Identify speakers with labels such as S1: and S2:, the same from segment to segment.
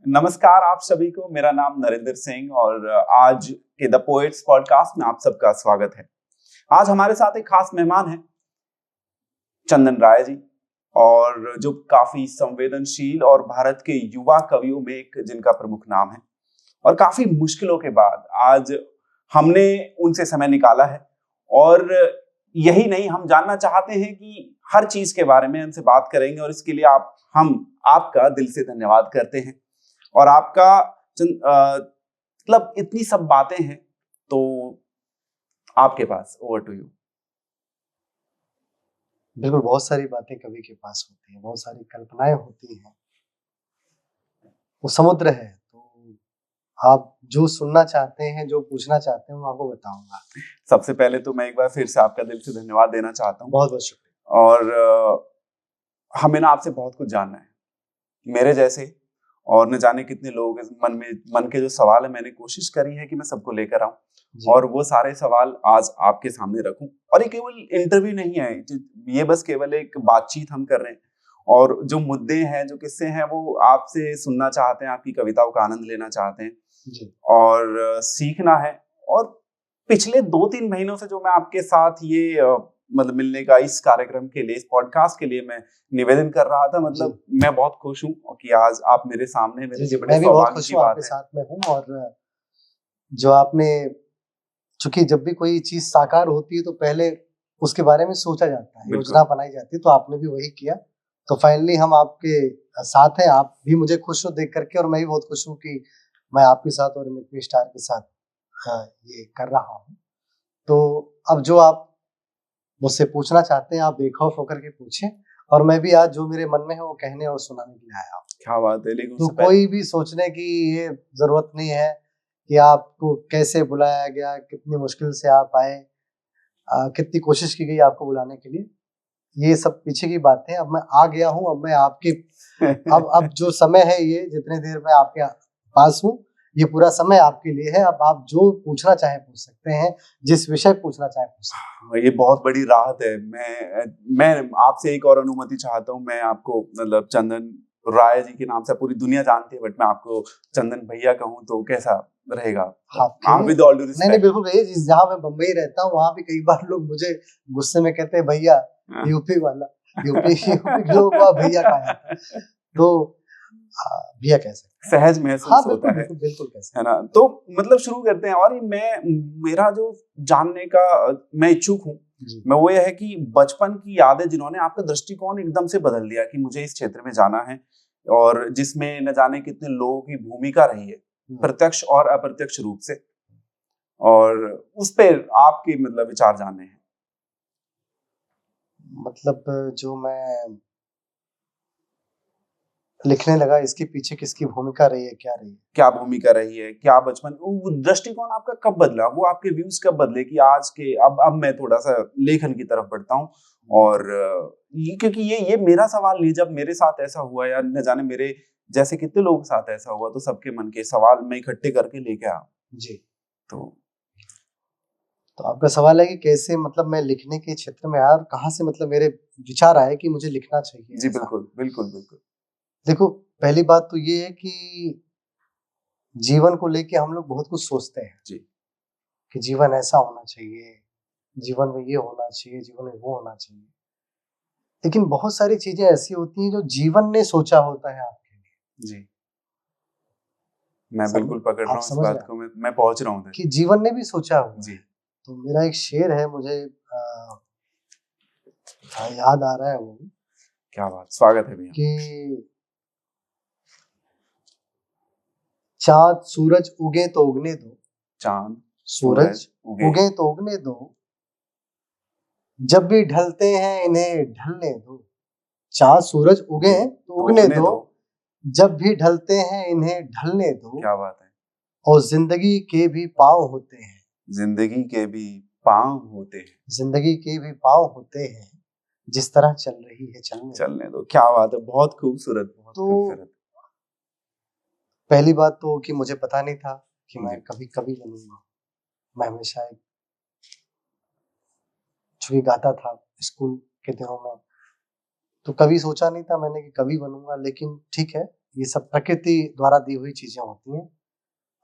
S1: नमस्कार आप सभी को। मेरा नाम नरेंद्र सिंह और आज के द पोएट्स पॉडकास्ट में आप सबका स्वागत है। आज हमारे साथ एक खास मेहमान है, चंदन राय जी, और जो काफी संवेदनशील और भारत के युवा कवियों में एक जिनका प्रमुख नाम है। और काफी मुश्किलों के बाद आज हमने उनसे समय निकाला है और यही नहीं, हम जानना चाहते हैं कि हर चीज के बारे में उनसे बात करेंगे और इसके लिए हम आपका दिल से धन्यवाद करते हैं। और आपका मतलब इतनी सब बातें हैं, तो आपके पास, ओवर टू यू।
S2: बिल्कुल, बहुत सारी बातें कवि के पास होती हैं, बहुत सारी कल्पनाएं होती हैं। वो समुद्र है, तो आप जो सुनना चाहते हैं, जो पूछना चाहते हैं, मैं आपको बताऊंगा।
S1: सबसे पहले तो मैं एक बार फिर से आपका दिल से धन्यवाद देना चाहता हूँ।
S2: बहुत बहुत शुक्रिया।
S1: और हमें ना आपसे बहुत कुछ जानना है, मेरे जैसे और न जाने कितने लोग मन के जो सवाल है, मैंने कोशिश करी है कि मैं सबको लेकर आऊं और वो सारे सवाल आज आपके सामने रखूं। और ये केवल इंटरव्यू नहीं है, ये बस केवल एक बातचीत हम कर रहे हैं और जो मुद्दे हैं, जो किस्से हैं, वो आपसे सुनना चाहते हैं, आपकी कविताओं का आनंद लेना चाहते हैं
S2: जी।
S1: और सीखना है। और पिछले 2-3 महीनों से जो मैं आपके साथ ये मतलब मिलने का इस कार्यक्रम के लिए, इस पॉडकास्ट के लिए मैं निवेदन कर रहा था, मतलब मैं बहुत खुश हूँ कि आज आप मेरे सामने, मेरे लिए बड़े सौभाग्य की बात है।
S2: साथ में हूँ। और जो आपने, चूंकि जब भी कोई चीज साकार होती है तो पहले उसके बारे में सोचा जाता है, योजना बनाई जाती है, तो आपने भी वही किया। तो फाइनली हम आपके साथ हैं। आप भी मुझे खुश हो देख करके और मैं भी बहुत खुश हूँ कि मैं आपके साथ और मिल्की स्टार के साथ ये कर रहा हूँ। तो अब जो आप मुझसे पूछना चाहते हैं, आप बेखौफ होकर के पूछें। और मैं भी आज जो मेरे मन में है वो कहने और सुनाने के लिए आया हूँ।
S1: क्या बात है। लेकिन
S2: तो कोई भी सोचने की ये जरूरत नहीं है कि आपको कैसे बुलाया गया, कितनी मुश्किल से आप आए, कितनी कोशिश की गई आपको बुलाने के लिए। ये सब पीछे की बात है। अब मैं आ गया हूँ। अब मैं आपके अब जो समय है, ये जितने देर मैं आपके पास हूँ, ये पूरा समय आपके लिए है। अब आप जो पूछना चाहे पूछ सकते हैं, जिस विषय पूछना चाहे पूछ सकते हैं।
S1: ये बहुत बड़ी राहत है। मैं आपसे एक और अनुमति चाहता हूँ। मैं आपको मतलब चंदन राय जी के नाम से पूरी दुनिया जानती है, बट मैं आपको चंदन भैया कहूँ तो कैसा रहेगा?
S2: With all due respect. नहीं, बिल्कुल। जहाँ मैं बम्बई रहता हूँ, वहाँ भी कई बार लोग मुझे गुस्से में कहते हैं भैया, यूपी वाला, यूपी के लोग वहाँ भैया कहा, तो भैया कैसे
S1: सहज महसूस होता है,
S2: बिल्कुल कैसे,
S1: है ना? तो मतलब शुरू करते हैं। और मेरा जो जानने का मैं इच्छुक हूँ, मैं वो ये है कि बचपन की यादें जिन्होंने आपका दृष्टिकोण एकदम से बदल दिया कि मुझे इस क्षेत्र में जाना है, और जिसमें न जाने कितने लोगों की भूमिका रही है, प्रत्यक्ष और अप्रत्यक्ष रूप से, और उस पे आपके मतलब विचार जानने हैं।
S2: मतलब जो मैं लिखने लगा, इसके पीछे किसकी भूमिका रही है, क्या
S1: भूमिका रही है, क्या बचपन दृष्टिकोण आपका कब बदला, वो आपके व्यूज कब बदले कि आज के अब मैं थोड़ा सा लेखन की तरफ बढ़ता हूँ। और क्योंकि ये मेरा सवाल नहीं, जब मेरे साथ ऐसा हुआ या न जाने मेरे जैसे कितने लोगों के साथ ऐसा हुआ, तो सबके मन के सवाल मैं इकट्ठे करके लेके आया
S2: जी।
S1: तो
S2: आपका सवाल है कि कैसे मतलब मैं लिखने के क्षेत्र में आया और कहाँ से मतलब मेरे विचार आए कि मुझे लिखना चाहिए।
S1: जी बिल्कुल बिल्कुल बिल्कुल।
S2: देखो, पहली बात तो ये है कि जीवन को लेके हम लोग बहुत कुछ सोचते हैं
S1: जी,
S2: कि जीवन ऐसा होना चाहिए, जीवन में ये होना चाहिए, जीवन में वो होना चाहिए। लेकिन बहुत सारी चीजें ऐसी होती हैं जो जीवन ने सोचा होता है आपके लिए।
S1: जी, मैं बिल्कुल पकड़ रहा हूँ इस बात को, मैं पहुंच रहा हूँ
S2: कि जीवन ने भी सोचा हुआ
S1: जी।
S2: है। तो मेरा एक शेर है, मुझे याद आ रहा है वो।
S1: क्या बात, स्वागत है भैया।
S2: कि चाँद सूरज उगे तो उगने दो,
S1: चाँद
S2: सूरज उगे तो उगने दो, जब भी ढलते हैं इन्हें ढलने दो। चाँद सूरज उगे तो उगने दो, जब भी ढलते हैं इन्हें ढलने दो।
S1: क्या बात है।
S2: और जिंदगी के भी पाँव होते हैं,
S1: जिंदगी के भी पाँव होते हैं,
S2: जिंदगी के भी पाँव होते हैं, जिस तरह चल रही है
S1: चलने दो। क्या बात है, बहुत खूबसूरत, बहुत खूबसूरत।
S2: पहली बात तो कि मुझे पता नहीं था कि मैं कभी कवि बनूंगा। मैं हमेशा एक चूंकि गाता था स्कूल के दिनों में, तो कभी सोचा नहीं था मैंने कि कवि बनूंगा। लेकिन ठीक है, ये सब प्रकृति द्वारा दी हुई चीजें होती हैं।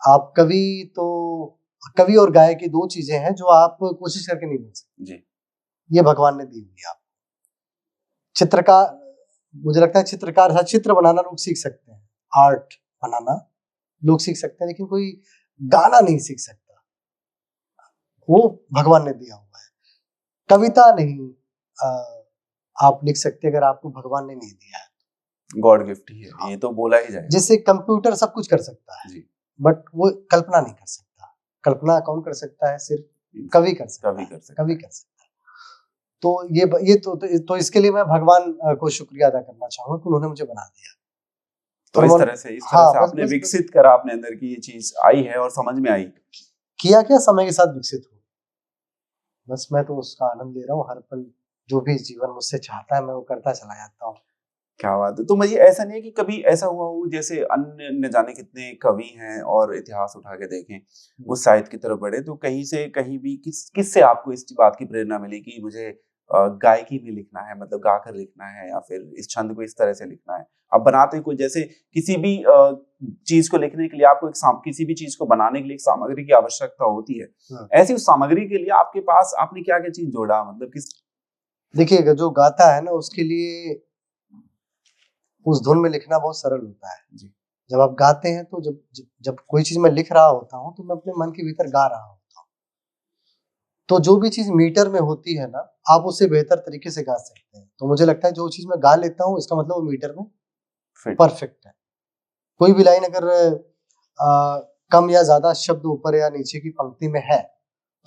S2: आप कवि और गायक की दो चीजें हैं जो आप कोशिश करके नहीं बन सकते
S1: जी।
S2: ये भगवान ने दी हुई है आप। चित्रकार, मुझे लगता है चित्रकार, चित्र बनाना लोग सीख सकते हैं, आर्ट बनाना लोग सीख सकते हैं, लेकिन कोई गाना नहीं सीख सकता, वो भगवान ने दिया हुआ है। कविता नहीं आप लिख सकते अगर आपको भगवान ने नहीं दिया है।
S1: गॉड गिफ्ट ही है, ये तो बोला ही जाए।
S2: जैसे कंप्यूटर सब कुछ कर सकता है
S1: जी।
S2: बट वो कल्पना नहीं कर सकता। कल्पना कौन कर सकता है? सिर्फ कवि कर सकता है, कवि कर सकता है। तो ये तो इसके लिए मैं भगवान को शुक्रिया अदा करना चाहूंगा कि उन्होंने मुझे बना दिया।
S1: तो इस तरह से आपने विकसित करा, आपने अंदर की ये चीज आई है और समझ में आई।
S2: किया क्या, समय के साथ विकसित हो, बस मैं तो उसका आनंद ले रहा हूँ। हर पल जो भी जीवन मुझसे चाहता है मैं वो करता चला जाता हूँ।
S1: क्या बात है। तो मुझे ऐसा नहीं है कि कभी ऐसा हुआ हो जैसे अन्य न जाने कितने कवि हैं और इतिहास उठा के देखें, उस साहित्य की तरफ बढ़े, तो कहीं से कहीं भी किससे आपको इस बात की प्रेरणा मिली कि मुझे गायकी में लिखना है, मतलब गाकर लिखना है, या फिर इस छंद को इस तरह से लिखना है? अब बनाते कोई, जैसे किसी भी चीज को लिखने के लिए आपको किसी भी चीज को बनाने के लिए एक सामग्री की आवश्यकता होती है, ऐसी उस सामग्री के लिए आपके पास आपने क्या क्या चीज जोड़ा, मतलब किस?
S2: देखिए, जो गाता है ना उसके लिए उस धुन में लिखना बहुत सरल होता है जी। जब आप गाते हैं तो जब कोई चीज मैं लिख रहा होता हूँ तो मैं अपने मन के भीतर गा रहा होता हूँ। तो जो भी चीज मीटर में होती है ना, आप उसे बेहतर तरीके से गा सकते हैं। तो मुझे लगता है जो चीज मैं गा लेता हूँ इसका मतलब वो मीटर में परफेक्ट है। कोई भी लाइन अगर कम या ज्यादा शब्द ऊपर या नीचे की पंक्ति में है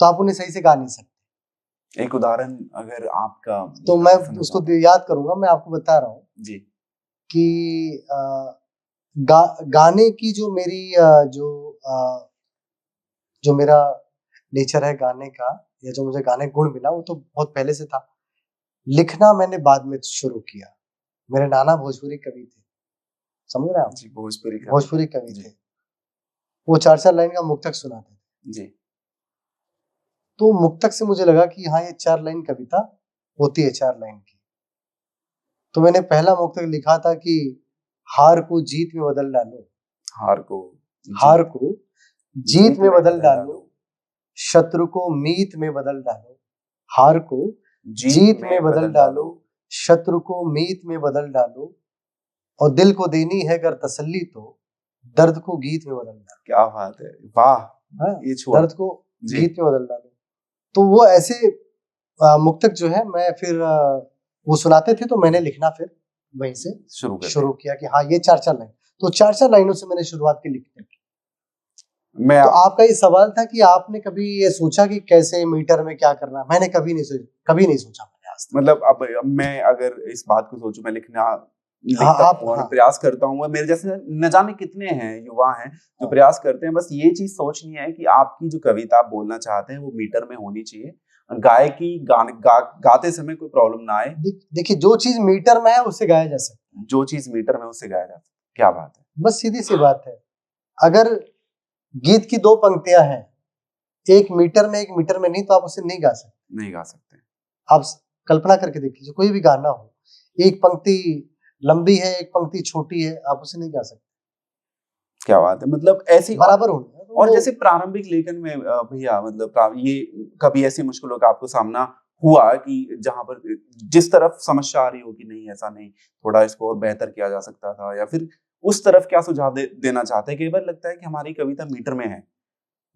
S2: तो आप उन्हें सही से गा नहीं सकते।
S1: एक उदाहरण अगर आपका,
S2: तो मैं उसको याद करूंगा, मैं आपको बता रहा हूँ
S1: जी
S2: कि गाने की जो मेरी जो मेरा नेचर है गाने का, या जो मुझे गाने गुण मिला वो तो बहुत पहले से था। लिखना मैंने बाद में शुरू किया। मेरे नाना भोजपुरी कवि थे, समझ रहे हैं आप?
S1: जी, भोजपुरी
S2: कवि थे। वो 4-4 लाइन का मुक्तक सुनाते थे
S1: जी।
S2: तो मुक्तक से मुझे लगा कि हाँ, ये 4 लाइन कविता होती है 4 लाइन की। तो मैंने पहला मुक्तक लिखा था कि हार को जीत में बदल डालो,
S1: हार को
S2: जीत में बदल डालो, शत्रु को मीत में बदल डालो। हार को जीत में बदल डालो, शत्रु को मीत में बदल डालो, और दिल को देनी है अगर तसल्ली तो दर्द को गीत में बदल डालो।
S1: क्या बात है, वाह। ये
S2: दर्द को गीत में बदल डालो। तो वो ऐसे मुक्तक जो है मैं फिर वो सुनाते थे तो मैंने लिखना फिर वहीं से शुरू किया कि हाँ, ये 4-4 लाइन। तो 4-4 लाइनों से मैंने शुरुआत की लिखने की। तो आपका ये सवाल था कि आपने कभी ये सोचा कि कैसे मीटर में क्या करना? मैंने कभी नहीं सोचा मैंने आज तक।
S1: मतलब अब मैं अगर इस बात को सोचूं, मैं लिखता हूं और प्रयास करता हूँ, मेरे जैसे न जाने कितने हैं युवा हैं जो प्रयास करते हैं, बस ये चीज सोचनी है कि आपकी जो कविता आप बोलना चाहते हैं वो मीटर में होनी चाहिए, गायकी गाते समय कोई प्रॉब्लम ना आए।
S2: देखिए, जो चीज मीटर में है उससे गाया जा सकता है,
S1: जो चीज मीटर में उससे गाया जा सकता है। क्या बात है,
S2: बस सीधी सी बात है। अगर गीत की 2 पंक्तियां हैं, एक मीटर में एक मीटर में नहीं, तो आप उसे नहीं गा सकते। आप कल्पना करके देखिए, कोई भी गाना हो, एक पंक्ति लंबी है एक पंक्ति छोटी है, आप उसे नहीं गा सकते।
S1: क्या बात है, मतलब ऐसी
S2: बराबर होनी है।
S1: और जैसे प्रारंभिक लेखन में भैया, मतलब ये कभी ऐसी मुश्किलों का आपको सामना हुआ कि जहां पर जिस तरफ समस्या आ रही हो कि नहीं ऐसा नहीं, थोड़ा इसको और बेहतर किया जा सकता था, या फिर उस तरफ क्या सुझाव देना चाहते हैं? कई बार लगता है कि हमारी कविता मीटर में है।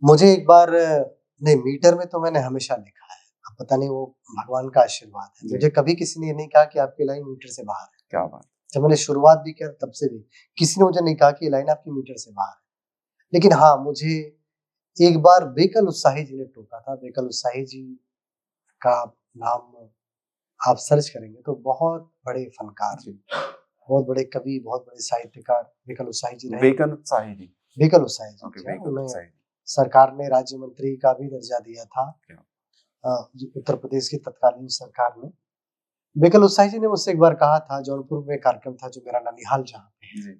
S2: मुझे एक बार नहीं, मीटर में तो मैंने हमेशा लिखा है। अब पता नहीं वो भगवान का आशीर्वाद है, मुझे कभी किसी ने नहीं कहा कि आपकी लाइन मीटर से बाहर है।
S1: क्या बात।
S2: जब मैंने शुरुआत भी किया तब से भी किसी ने मुझे नहीं कहा कि ये लाइन आपकी मीटर से बाहर है। लेकिन हाँ, मुझे एक बार बेकल उत्साही जी ने टोका था। बेकल उत्साही जी का नाम आप सर्च करेंगे तो बहुत बड़े फनकार, बहुत बड़े कवि, बहुत बड़े साहित्यकार बेकल उत्साही जी रहे।
S1: बेकल उत्साही जी,
S2: उन्हें सरकार ने राज्य मंत्री का भी दर्जा दिया था उत्तर प्रदेश की तत्कालीन सरकार में। बेकल उत्साही जी ने मुझसे एक बार कहा था, जौनपुर में कार्यक्रम था जो मेरा ननिहाल जहाँ पे है,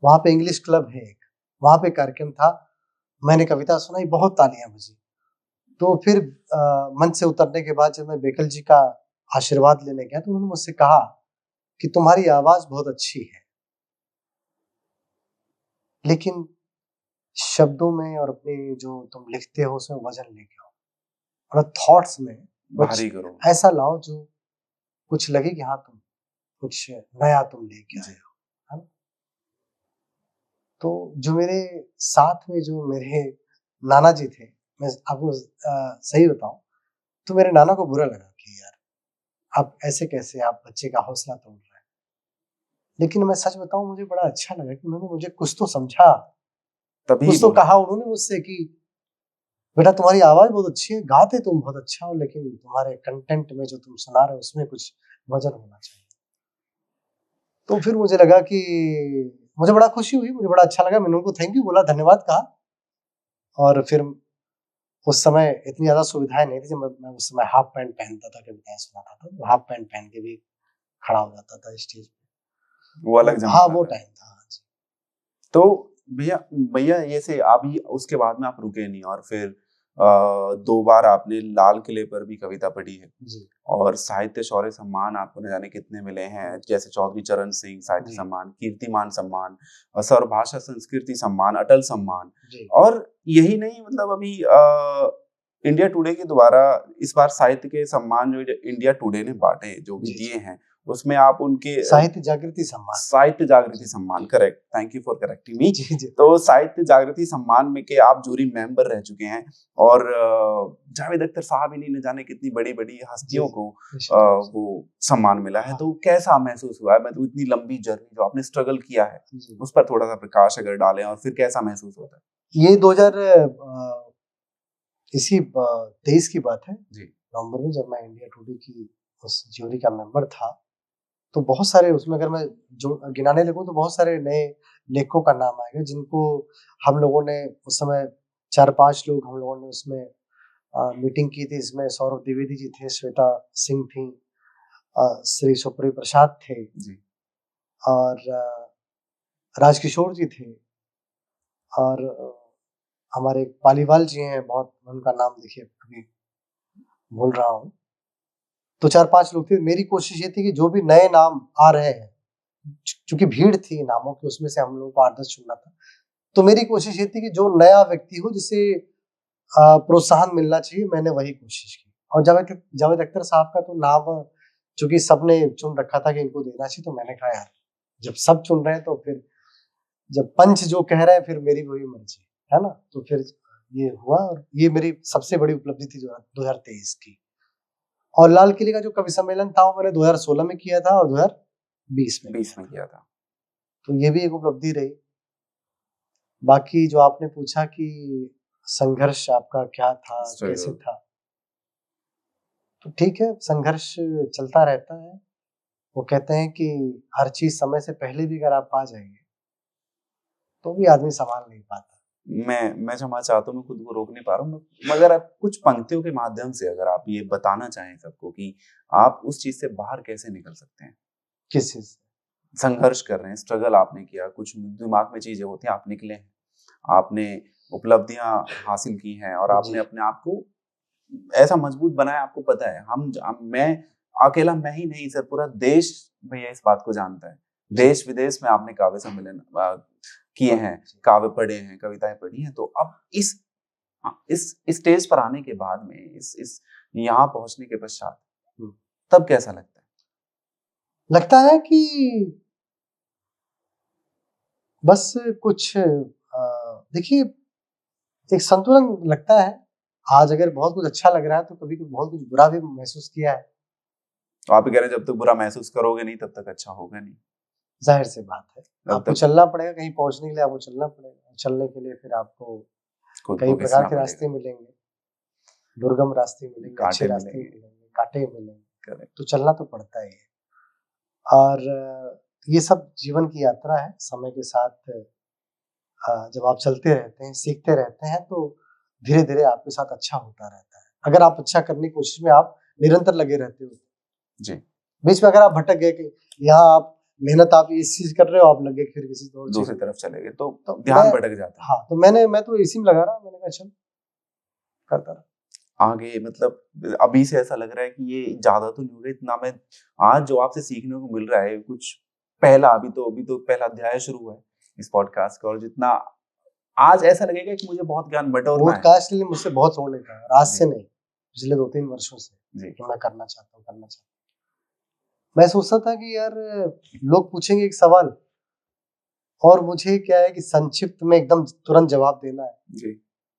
S2: वहाँ पे इंग्लिश क्लब है एक, वहाँ पे कार्यक्रम था। मैंने कविता सुनाई, बहुत तालियां बजी। तो फिर मंच से उतरने के बाद जब मैं बेकल जी का आशीर्वाद लेने गया तो उन्होंने मुझसे कहा कि तुम्हारी आवाज बहुत अच्छी है, लेकिन शब्दों में और अपने जो तुम लिखते हो उसमें वजन लेके आओ और थॉट्स में
S1: भारी करो।
S2: ऐसा लाओ जो कुछ लगे कि हाँ तुम कुछ नया तुम लेके आए हो, है ना। तो जो मेरे साथ में जो मेरे नाना जी थे, मैं आपको सही बताऊं तो मेरे नाना को बुरा लगा कि यार आप ऐसे कैसे आप बच्चे का हौसला तोड़ रहे हैं। लेकिन मैं सच बताऊं मुझे बड़ा अच्छा लगा कि उन्होंने मुझे कुछ तो समझा, कुछ तो कहा उन्होंने मुझसे कि बेटा तुम्हारी आवाज बहुत अच्छी है, गाते तुम बहुत अच्छा हो, लेकिन तुम्हारे कंटेंट में जो तुम सुना रहे हो उसमें कुछ वजन होना चाहिए। तो फिर मुझे लगा कि मुझे बड़ा खुशी हुई, मुझे बड़ा अच्छा लगा, मैंने उनको थैंक यू बोला, धन्यवाद कहा। और फिर उस समय इतनी ज्यादा सुविधाएं नहीं थी, जब मैं उस समय हाफ पैंट पहनता था, कभी मैं सुनाता था तो हाफ पैंट पहन के भी खड़ा हो जाता था स्टेज पे।
S1: वो अलग जमाना
S2: हाँ वो टाइम था।
S1: तो भैया भैया ये से अभी उसके बाद में आप रुके नहीं और फिर 2 बार आपने लाल किले पर भी कविता पढ़ी है
S2: जी।
S1: और साहित्य शौर्य सम्मान आपको न जाने कितने मिले हैं, जैसे चौधरी चरण सिंह साहित्य सम्मान, कीर्तिमान सम्मान, सर्वभाषा संस्कृति सम्मान, अटल सम्मान। और यही नहीं, मतलब अभी इंडिया टुडे के द्वारा इस बार साहित्य के सम्मान जो इंडिया टुडे ने बांटे, जो भी दिए हैं, उसमें आप उनके
S2: साहित्य जागृति
S1: सम्मान, correct, thank you for correcting me. तो साहित्य जागृति सम्मान में के आप जूरी मेंबर रह चुके हैं और जावेद अख्तर साहब इन्हीं न जाने कितनी बड़ी बड़ी हस्तियों को वो सम्मान मिला है। तो कैसा महसूस हुआ है, मतलब इतनी लंबी जर्नी जो आपने स्ट्रगल किया है उस पर थोड़ा सा प्रकाश अगर डालें, और फिर कैसा महसूस होता है?
S2: ये 2023 की बात है जी, नवंबर में, जब मैं इंडिया टुडे की उस ज्यूरी का मेंबर था। तो बहुत सारे उसमें अगर मैं जो गिनाने लगूं तो बहुत सारे नए लेखकों का नाम आएगा जिनको हम लोगों ने उस समय 4-5 लोग हम लोगों ने उसमें मीटिंग की थी। इसमें सौरभ द्विवेदी जी थे, श्वेता सिंह थी, श्री सुप्री प्रसाद थे जी, और राजकिशोर जी थे, और हमारे पालीवाल जी हैं, बहुत उनका नाम देखिए अभी भूल रहा हूँ। तो 4-5 लोग थे। मेरी कोशिश ये थी कि जो भी नए नाम आ रहे हैं, चूंकि भीड़ थी नामों की, उसमें से हम लोगों को 8-10 चुनना था। तो मेरी कोशिश ये थी कि जो नया व्यक्ति हो जिसे प्रोत्साहन मिलना चाहिए, मैंने वही कोशिश की। और जावेद अख्तर साहब का तो नाम चूंकि सबने चुन रखा था कि इनको देना चाहिए, तो मैंने कहा यार जब सब चुन रहे हैं तो फिर जब पंच जो कह रहे हैं फिर मेरी वही मर्जी है ना। तो फिर ये हुआ और ये मेरी सबसे बड़ी उपलब्धि थी 2023 की। और लाल किले का जो कवि सम्मेलन था वो मैंने 2016 में किया था और 2020 में किया था। तो ये भी एक उपलब्धि रही। बाकी जो आपने पूछा कि संघर्ष आपका क्या था, कैसे था, तो ठीक है, संघर्ष चलता रहता है। वो कहते हैं कि हर चीज समय से पहले भी अगर आप पा जाएंगे तो भी आदमी संभाल नहीं पाता।
S1: मैं क्षमा चाहता हूँ, मैं खुद को रोक नहीं पा रहा हूँ, मगर आप कुछ पंक्तियों के माध्यम से अगर आप ये बताना चाहें सबको कि आप उस चीज से बाहर कैसे निकल सकते हैं।
S2: किस चीज से?
S1: संघर्ष कर रहे हैं, स्ट्रगल आपने किया, कुछ दिमाग में चीजें होती हैं, आप निकले हैं, आपने उपलब्धियां हासिल की हैं और आपने अपने आप को ऐसा मजबूत बनाया। आपको पता है मैं अकेला मैं ही नहीं सर, पूरा देश भैया इस बात को जानता है। देश विदेश में आपने काव्य सम्मेलन किए हैं, काव्य पढ़े हैं, कविताएं पढ़ी हैं। तो अब इस स्टेज पर आने के बाद में इस यहाँ पहुंचने के पश्चात तब कैसा लगता है?
S2: लगता है कि बस कुछ देखिए एक संतुलन लगता है। आज अगर बहुत कुछ अच्छा लग रहा है तो कभी कभी बहुत कुछ बुरा भी महसूस किया है।
S1: तो आप कह रहे हैं जब तक बुरा महसूस करोगे नहीं तब तक अच्छा होगा नहीं।
S2: जाहिर सी बात है, आपको चलना पड़ेगा, कहीं पहुंचने के लिए आपको चलना पड़ेगा। चलने के लिए फिर आपको कई प्रकार के रास्ते मिलेंगे, दुर्गम रास्ते मिलेंगे, अच्छे रास्ते मिलेंगे, कांटे मिलेंगे, तो चलना तो पड़ता ही है। और ये सब जीवन की यात्रा है। समय के साथ जब आप चलते रहते हैं, सीखते रहते हैं, तो धीरे धीरे आपके साथ अच्छा होता रहता है। अगर आप अच्छा करने की कोशिश में आप निरंतर लगे रहते हो जी, बीच में अगर आप भटक गए कि यहाँ आप मेहनत आप इस चीज कर रहे हो, आप लगे फिर किसी दूसरी तरफ चले गए, तो ध्यान भटक जाता है। हाँ, तो मैं तो इसी में लगा रहा, मैंने कहा चल करता रहा
S1: आगे। मतलब अभी से ऐसा लग रहा है कि ये ज्यादा तो नहीं हो गया इतना। मैं आज जो आपसे सीखने को मिल रहा है कुछ पहला, अभी तो पहला अध्याय शुरू हुआ है, इस पॉडकास्ट का, और जितना आज ऐसा लगेगा कि मुझे बहुत ज्ञान बटोरना है।
S2: पॉडकास्ट के लिए मुझसे बहुत लोगों ने कहा, आज से नहीं, पिछले 2-3 वर्षों से
S1: जी।
S2: कि मैं करना चाहता हूँ। मैं सोचता था कि यार लोग पूछेंगे एक सवाल और मुझे क्या है कि संक्षिप्त में एकदम तुरंत जवाब देना है।
S1: जी।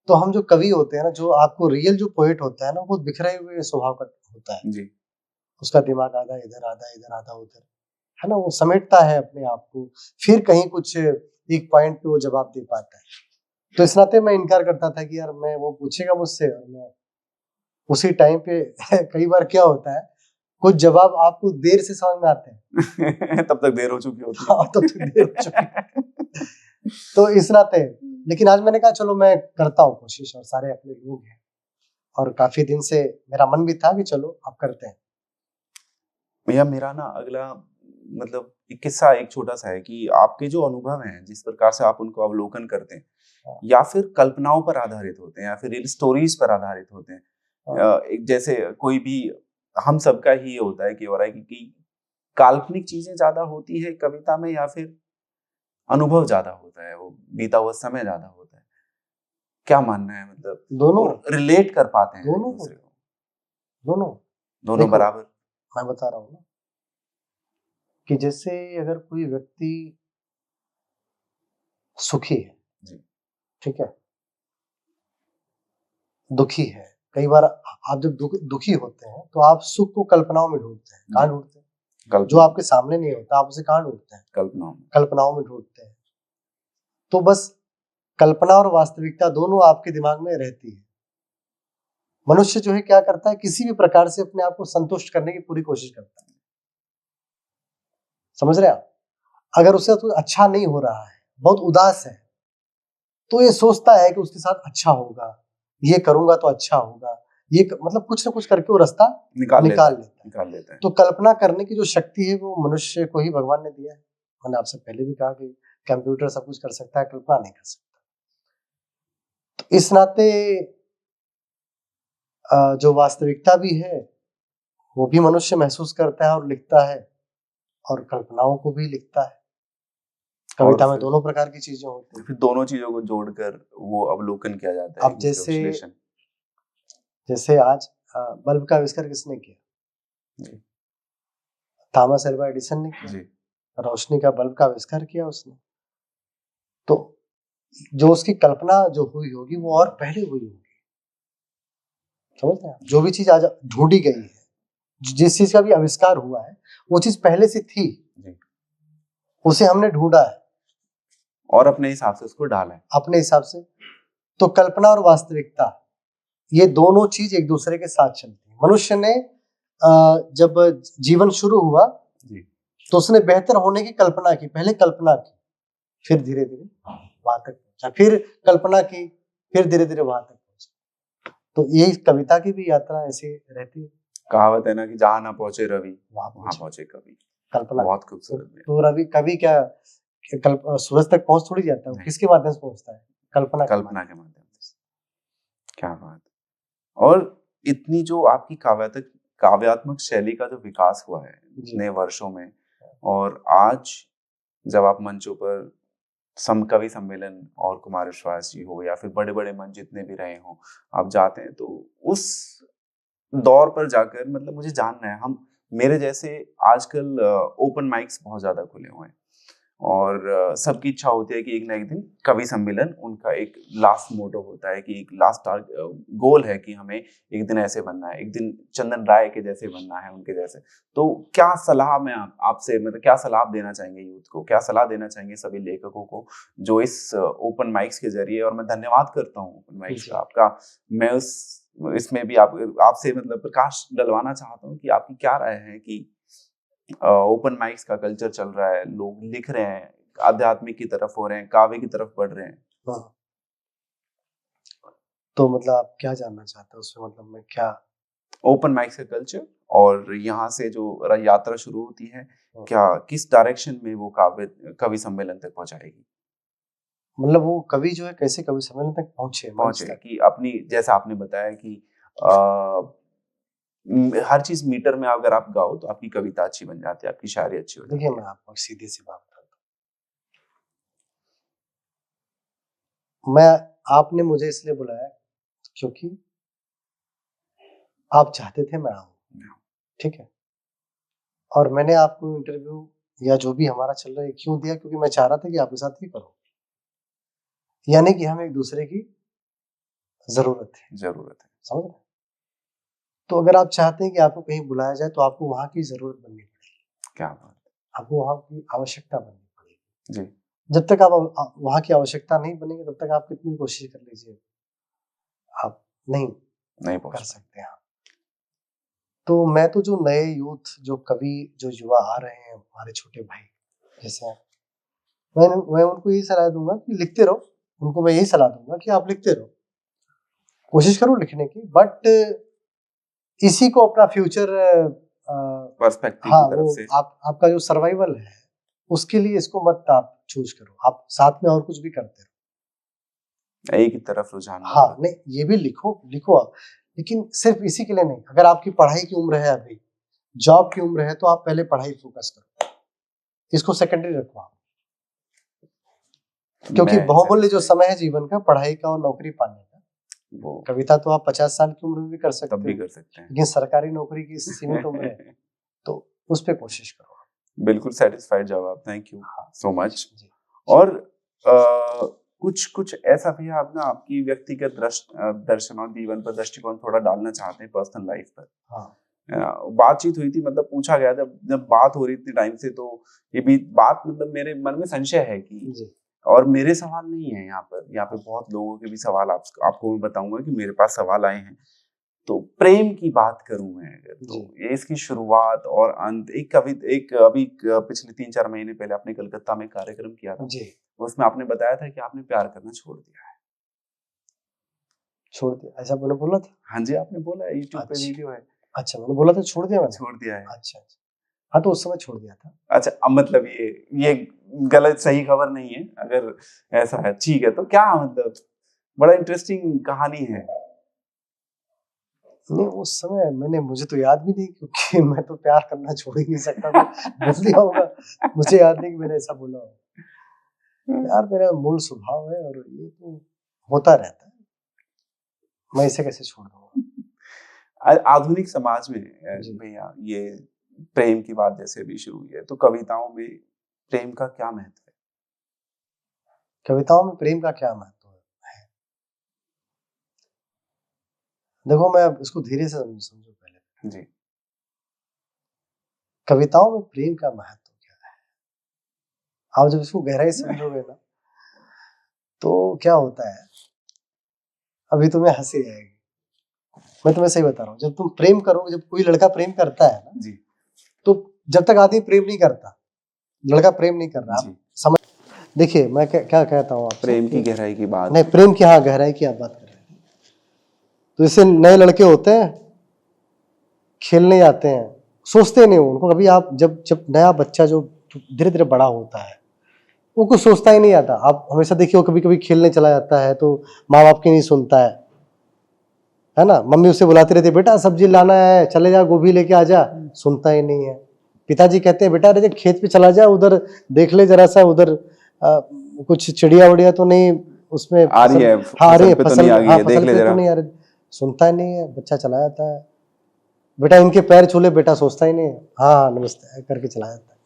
S2: तो हम जो कवि होते हैं ना, जो आपको रियल जो पोएट होता है ना, वो बिखरे हुए स्वभाव का होता है।
S1: जी।
S2: उसका दिमाग आधा इधर आधा उधर, है ना, वो समेटता है अपने आप को, फिर कहीं कुछ एक पॉइंट पे वो जवाब दे पाता है। तो इस नाते मैं इनकार करता था कि यार मैं, वो पूछेगा मुझसे और मैं उसी टाइम पे कई बार क्या होता है, कुछ जवाब आपको देर से समझ में आते हैं
S1: तब तक देर हो चुकी होती है।
S2: हाँ, तब तक देर हो चुकी। तो इस नाते, लेकिन आज मैंने कहा चलो मैं करता हूँ कोशिश, और सारे अपने लोग हैं और काफी दिन से मेरा मन भी था कि चलो अब करते हैं।
S1: भैया मेरा ना अगला मतलब एक किस्सा एक छोटा सा है कि आपके जो अनुभव हैं, जिस प्रकार से आप उनको अवलोकन करते हैं, या फिर कल्पनाओं पर आधारित होते हैं या फिर रियल स्टोरीज पर आधारित होते हैं। एक जैसे कोई भी, हम सबका ही ये होता है कि हो रहा है कि काल्पनिक चीजें ज्यादा होती है कविता में, या फिर अनुभव ज्यादा होता है, वो बीता हुआ समय ज्यादा होता है। क्या मानना है, मतलब
S2: दोनों
S1: रिलेट कर पाते हैं एक
S2: दोनों
S1: दूसरे को?
S2: दोनों
S1: दोनों
S2: देखो,
S1: बराबर?
S2: मैं बता रहा हूँ ना कि जैसे अगर कोई व्यक्ति सुखी है,
S1: जी।
S2: ठीक है, दुखी है, कई बार आप जब दुखी होते हैं तो आप सुख को कल्पनाओं में ढूंढते हैं। कहाँ ढूंढते हैं? जो आपके सामने नहीं होता आप उसे कहाँ ढूंढते हैं? कल्पनाओं में ढूंढते हैं। तो बस कल्पना और वास्तविकता दोनों आपके दिमाग में रहती है। मनुष्य जो है क्या करता है, किसी भी प्रकार से अपने आप को संतुष्ट करने की पूरी कोशिश करता है। समझ रहे हैं आप? अगर उससे कुछ अच्छा नहीं हो रहा है, बहुत उदास है, तो ये सोचता है कि उसके साथ अच्छा होगा, ये करूंगा तो अच्छा होगा, ये मतलब कुछ ना कुछ करके वो रास्ता निकाल लेता है। तो कल्पना करने की जो शक्ति है वो मनुष्य को ही भगवान ने दिया है। मैंने आपसे पहले भी कहा कि कंप्यूटर सब कुछ कर सकता है, कल्पना नहीं कर सकता। तो इस नाते जो वास्तविकता भी है वो भी मनुष्य महसूस करता है और लिखता है, और कल्पनाओं को भी लिखता है। कविता में दोनों प्रकार की चीजें होती हैं।
S1: फिर दोनों चीजों को जोड़कर वो अवलोकन किया जाता है।
S2: अब जैसे आज बल्ब का आविष्कार किसने किया?
S1: जी।
S2: थॉमस एल्वा एडिसन ने किया। जी। रोशनी का बल्ब का आविष्कार किया उसने। तो जो उसकी कल्पना जो हुई होगी वो और पहले हुई होगी। समझते हैं? जो भी चीज आज ढूंढी गई है, जिस चीज का भी आविष्कार हुआ है, वो चीज पहले से थी जी। उसे हमने ढूंढा है
S1: और अपने हिसाब से उसको ढाला है,
S2: अपने हिसाब से। तो कल्पना और वास्तविकता, ये दोनों चीज एक दूसरे के साथ चलती है। मनुष्य ने जब जीवन शुरू हुआ जी। तो उसने बेहतर होने की कल्पना की, पहले कल्पना की, फिर धीरे धीरे वहां तक पहुंचा, फिर कल्पना की, फिर धीरे धीरे वहां तक पहुंचा। तो ये कविता की भी यात्रा ऐसी रहती है।
S1: कहावत है ना कि जहां ना पहुंचे रवि वहां पहुंचे कवि।
S2: कल्पना
S1: बहुत खूबसूरत है।
S2: तो रवि कवि क्या सूरज तक पहुंच थोड़ी जाता है, किसके माध्यम से पहुंचता है? कल्पना के माध्यम से।
S1: क्या बात। और इतनी जो आपकी काव्यात्मक शैली का जो विकास हुआ है इतने वर्षों में, और आज जब आप मंचों पर कवि सम्मेलन और कुमार विश्वास जी हो या फिर बड़े बड़े मंच जितने भी रहे हो, आप जाते हैं तो उस दौर पर जाकर, मतलब मुझे जानना है, हम मेरे जैसे आजकल ओपन माइक्स बहुत ज्यादा खुले हुए हैं और सबकी इच्छा होती है कि एक ना एक दिन कवि सम्मेलन, उनका एक लास्ट मोटो होता है कि एक लास्ट गोल है कि हमें एक दिन ऐसे बनना है, एक दिन चंदन राय के जैसे बनना है, उनके जैसे। तो क्या सलाह में आपसे, मतलब क्या सलाह देना चाहेंगे यूथ को, क्या सलाह देना चाहेंगे सभी लेखकों को जो इस ओपन माइक्स के जरिए, और मैं धन्यवाद करता हूँ ओपन माइक्स का आपका, मैं इसमें भी आपसे मतलब प्रकाश डलवाना चाहता हूँ कि आपकी क्या राय है कि ओपन माइक्स का कल्चर चल रहा है, लोग लिख रहे हैं, आध्यात्मिक की तरफ हो रहे हैं, काव्य की तरफ बढ़ रहे हैं।
S2: हाँ। तो मतलब आप क्या जानना चाहते हैं उसमें, मतलब मैं क्या?
S1: ओपन माइक्स का कल्चर और यहाँ से जो यात्रा शुरू होती है, क्या किस डायरेक्शन में वो कवि सम्मेलन तक पहुंचाएगी?
S2: मतलब वो कवि जो है कैसे कवि सम्मेलन तक पहुंचे
S1: कि अपनी, जैसा आपने बताया कि हर चीज मीटर में अगर आप गाओ तो आपकी कविता अच्छी बन जाती है, आपकी शायरी अच्छी हो जाती है।
S2: देखिए मैं आपको सीधी सी बात बताता हूँ, मैं आपने मुझे इसलिए बुलाया क्योंकि आप चाहते थे मैं आऊं, ठीक है। और मैंने आपको इंटरव्यू या जो भी हमारा चल रहा है क्यों दिया, क्योंकि मैं चाह रहा था कि आपके साथ ही करूं, यानी कि हम एक दूसरे की जरूरत है, समझ रहे? तो अगर आप चाहते हैं कि आपको कहीं बुलाया जाए तो आपको वहां की जरूरत बननी पड़ेगी।
S1: क्या बात,
S2: आपको वहां की आवश्यकता बननी पड़ेगी
S1: जी।
S2: जब तक आप वहां की आवश्यकता नहीं बनेगी तब तक आप कितनी कोशिश कर लीजिए, आप नहीं कर सकते हैं। तो मैं तो जो नए यूथ, जो कवि, जो युवा आ रहे हैं, हमारे छोटे भाई जैसे हैं, मैं उनको यही सलाह दूंगा कि लिखते रहो। उनको मैं यही सलाह दूंगा कि आप लिखते रहो, कोशिश करो लिखने की, बट इसी को अपना फ्यूचर
S1: पर्सपेक्टिव
S2: हाँ,
S1: की तरफ
S2: वो
S1: से
S2: आपका जो सर्वाइवल है उसके लिए इसको मत आप चूज करो, आप साथ में और कुछ भी करते रहो,
S1: एक ही तरफ रुझान।
S2: हाँ, नहीं ये भी लिखो आप, लेकिन सिर्फ इसी के लिए नहीं। अगर आपकी पढ़ाई की उम्र है, अभी जॉब की उम्र है, तो आप पहले पढ़ाई फोकस करो, इसको सेकेंडरी रखो आप, क्योंकि बहुमूल्य जो समय है जीवन का, पढ़ाई का और नौकरी पाने का, वो कविता तो आप 50 साल की उम्र में भी कर सकते
S1: तब भी कर सकते हैं,
S2: लेकिन सरकारी नौकरी की सीमित उम्र है, तो उस पे कोशिश करो।
S1: बिल्कुल सेटिस्फाइड जवाब, थैंक यू सो मच।
S2: जी।
S1: और कुछ ऐसा भी आप ना आपकी व्यक्तिगत दर्शन और जीवन पर दृष्टिकोण थोड़ा डालना चाहते हैं पर्सनल लाइफ पर? हाँ, बातचीत हुई थी, मतलब पूछा गया जब बात हो रही थी टाइम से, तो ये भी बात मतलब मेरे मन में संशय है कि
S2: जी। और
S1: मेरे सवाल नहीं है यहाँ पे बहुत लोगों के भी सवाल आपको मैं बताऊंगा कि मेरे पास सवाल आए हैं। तो प्रेम की बात करूं मैं अगर, तो ये इसकी शुरुआत और अंत, एक अभी पिछले 3-4 महीने पहले आपने कलकत्ता में कार्यक्रम किया था
S2: जी,
S1: उसमें आपने बताया था कि आपने प्यार करना छोड़ दिया है।
S2: छोड़ दिया, ऐसा मैंने बोला था?
S1: हाँ जी, आपने बोला है, यूट्यूब पे वीडियो है।
S2: अच्छा, मैंने बोला था छोड़ दिया मैंने?
S1: छोड़ दिया है।
S2: अच्छा, हाँ, तो उस समय छोड़ दिया था।
S1: अच्छा, अब मतलब ये गलत सही खबर नहीं है, अगर ऐसा है ठीक है, तो क्या मतलब बड़ा इंटरेस्टिंग कहानी है।
S2: नहीं, उस समय मुझे तो याद भी नहीं, क्योंकि मैं तो प्यार करना छोड़ ही नहीं सकता था, बोल दिया होगा, मुझे याद नहीं कि मैंने ऐसा बोला हो। यार मेरा मूल स्वभाव है और ये तो होता रहता है, मैं इसे कैसे छोड़ दूंगा।
S1: आधुनिक समाज में भैया ये प्रेम की बात जैसे भी शुरू हुई है, तो कविताओं में प्रेम का क्या महत्व है?
S2: कविताओं में प्रेम का क्या महत्व है? देखो, मैं इसको धीरे से समझो पहले जी। कविताओं में प्रेम का महत्व क्या है, आप जब इसको गहराई से समझोगे ना, तो क्या होता है, अभी तुम्हें हंसी आएगी, मैं तुम्हें सही बता रहा हूँ। जब तुम प्रेम करोगे, जब कोई लड़का प्रेम करता है ना जी, तो जब तक आदमी प्रेम नहीं करता, लड़का प्रेम नहीं कर रहा, समझ, देखिए मैं क्या कहता हूँ,
S1: प्रेम की गहराई की बात
S2: नहीं, प्रेम की, हाँ, गहराई की आप बात कर रहे हैं। तो इससे नए लड़के होते हैं, खेलने जाते हैं, सोचते नहीं उनको कभी, आप जब नया बच्चा जो धीरे धीरे बड़ा होता है, वो कुछ सोचता ही नहीं आता। आप हमेशा देखिए, कभी कभी खेलने चला जाता है तो माँ बाप की नहीं सुनता है ना, मम्मी उससे बुलाती रहती है, बेटा सब्जी लाना है, चले जा, गोभी लेके आ जा, सुनता ही नहीं है। पिताजी कहते हैं, बेटा अरे खेत पे चला जा, उधर देख ले जरा सा, उधर कुछ चिड़िया उड़िया तो नहीं उसमें
S1: आ रही है,
S2: हाँ, अरे
S1: फसल पे
S2: तो नहीं आ रही, सुनता ही नहीं है, बच्चा चला जाता है। बेटा इनके पैर छूले, बेटा सोचता ही नहीं है, हाँ नमस्ते करके चला जाता है,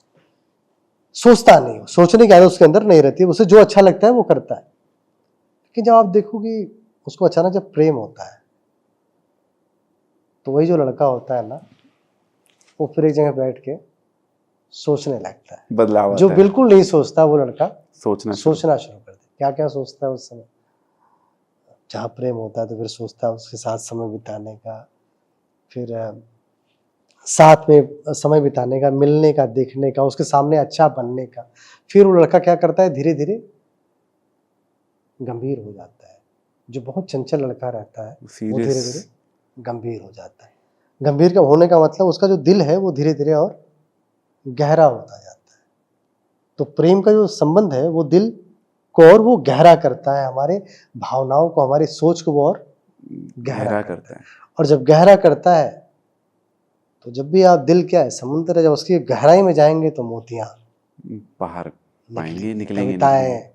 S2: सोचता नहीं, सोचने की आदत उसके अंदर नहीं रहती, उसे जो अच्छा लगता है वो करता है। लेकिन जब आप देखोगे उसको अचानक जब प्रेम होता है, तो वही जो लड़का होता है ना, वो फिर एक जगह बैठ के सोचने लगता है, बदलाव, जो बिल्कुल नहीं सोचता वो लड़का सोचना शुरू कर दे। क्या क्या सोचता है उस समय, जहाँ प्रेम होता है तो फिर सोचता है उसके साथ समय बिताने का, फिर साथ में समय बिताने का, मिलने का, देखने का, उसके सामने अच्छा बनने का। फिर वो लड़का क्या करता है, धीरे धीरे गंभीर हो जाता है। जो बहुत चंचल लड़का रहता है वो धीरे धीरे गंभीर हो जाता है। गंभीर का होने का मतलब उसका जो दिल है वो धीरे धीरे और गहरा होता जाता है। तो प्रेम का जो संबंध है वो दिल को और वो गहरा करता है, हमारे भावनाओं को, हमारी सोच को वो और गहरा करता है। और जब गहरा करता है तो जब भी आप, दिल क्या है, समुद्र है, जब उसकी गहराई में जाएंगे तो मोतियां बाहर पाएंगे, निकलेंगे। कविताएं,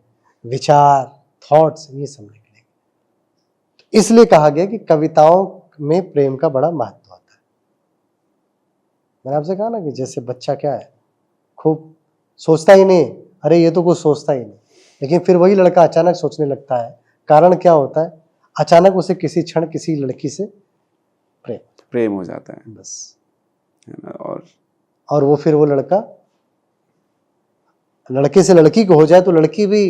S2: विचार, थॉट्स ये सब निकलेंगे। तो इसलिए कहा गया कि कविताओं में प्रेम का बड़ा महत्व होता है। मैंने आपसे कहा ना कि जैसे बच्चा क्या है, खूब सोचता ही नहीं, अरे ये तो कुछ सोचता ही नहीं, लेकिन फिर वही लड़का अचानक सोचने लगता है। कारण क्या होता है? अचानक उसे किसी क्षण किसी लड़की से
S1: प्रेम हो जाता है,
S2: बस,
S1: है ना।
S2: और वो फिर वो लड़का लड़के से लड़की को हो जाए तो लड़की भी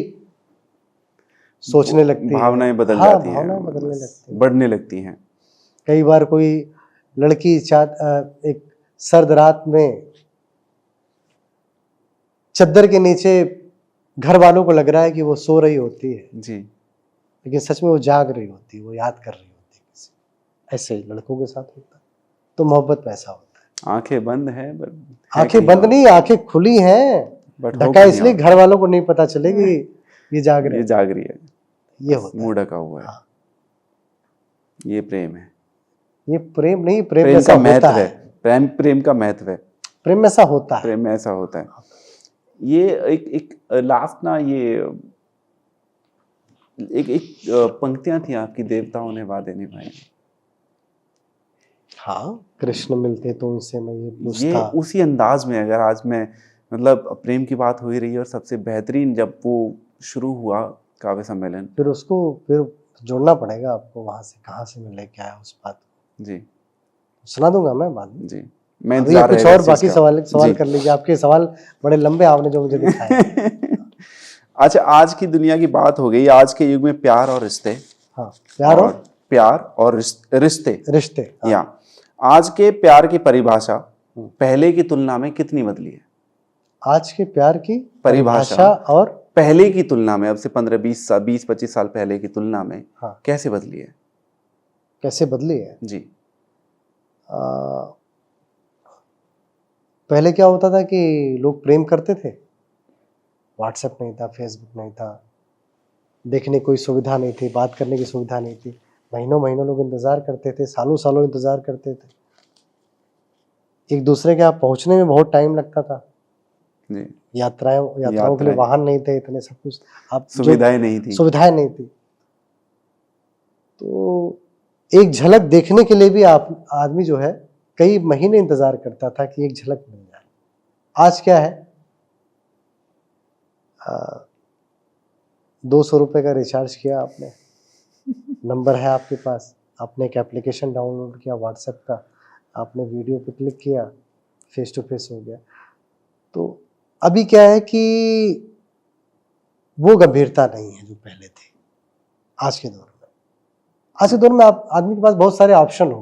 S2: सोचने लगती है,
S1: भावनाएं बदल
S2: हाँ,
S1: जाती हैं,
S2: भावनाएं बदलने लगती हैं,
S1: बढ़ने लगती हैं।
S2: कई बार कोई लड़की एक सर्द रात में चद्दर के नीचे घर वालों को लग रहा है कि वो सो रही होती है
S1: जी,
S2: लेकिन सच में वो जाग रही होती है, वो याद कर रही होती है किसी। ऐसे ही लड़कों के साथ होता है। तो मोहब्बत में ऐसा होता है,
S1: आंखें बंद है,
S2: आंखें बंद नहीं, आंखें खुली हैं, ढका इसलिए घर वालों को नहीं पता चले कि ये जाग रहे,
S1: ये जाग रही है,
S2: ये होता है,
S1: मुंह ढका हुआ है।
S2: हाँ।
S1: ये प्रेम है,
S2: ये प्रेम नहीं, प्रेम
S1: प्रेम
S2: ऐसा
S1: का
S2: होता
S1: महत्व
S2: है,
S1: है, प्रेम का महत्व है,
S2: प्रेम में ऐसा होता है,
S1: प्रेम में ऐसा होता है। ये एक लास्ट ना, ये एक पंक्तियां थी आपकी, देवताओं ने वादे निभाए।
S2: हाँ, कृष्ण मिलते तो उनसे मैं ये
S1: ये
S2: पूछता।
S1: उसी अंदाज में, अगर आज मैं मतलब प्रेम की बात हो ही रही है और सबसे बेहतरीन जब वो शुरू हुआ काव्य सम्मेलन,
S2: फिर उसको फिर जोड़ना पड़ेगा आपको, वहां से कहाँ से मैं लेके आया उस बात को।
S1: जी
S2: सुना दूंगा मैं बाद में।
S1: जी, मैं
S2: अभी
S1: इंतजार
S2: कुछ
S1: रहेगा
S2: और
S1: इस चीज
S2: बाकी
S1: का।
S2: सवाल
S1: जी।
S2: कर लीजिए, आपके सवाल बड़े लंबे आपने जो मुझे दिखाए।
S1: अच्छा, आज की दुनिया की बात हो गई, आज के युग में प्यार और रिश्ते,
S2: हाँ, प्यार और
S1: रिश्ते,
S2: रिश्ते, हाँ।
S1: या आज के प्यार की परिभाषा पहले की तुलना में कितनी बदली है?
S2: आज के प्यार की
S1: परिभाषा
S2: और
S1: पहले की तुलना में, अब से 15-20-25 साल पहले की तुलना में,
S2: हाँ,
S1: कैसे बदली है?
S2: कैसे बदली है?
S1: जी,
S2: पहले क्या होता था कि लोग प्रेम करते थे, व्हाट्सएप नहीं था, फेसबुक नहीं था, देखने कोई सुविधा नहीं थी, बात करने की सुविधा नहीं थी, महीनों महीनों लोग इंतजार करते थे, सालों सालों इंतजार करते थे, एक दूसरे के यहाँ पहुंचने में बहुत टाइम लगता था
S1: जी,
S2: यात्राओं के लिए वाहन नहीं थे, इतने सब कुछ, आप
S1: सुविधाएं नहीं थी।
S2: तो एक झलक देखने के लिए भी आदमी जो है कई महीने इंतजार करता था कि एक झलक मिल जाए। आज क्या है, 200 रुपए का रिचार्ज किया आपने, नंबर है आपके पास, आपने एक एप्लीकेशन डाउनलोड किया व्हाट्सएप का, आपने वीडियो पे क्लिक किया, फेस टू फेस हो गया। तो अभी क्या है कि वो गंभीरता नहीं है जो पहले थी। आज के दौर में आदमी के पास बहुत सारे ऑप्शन हो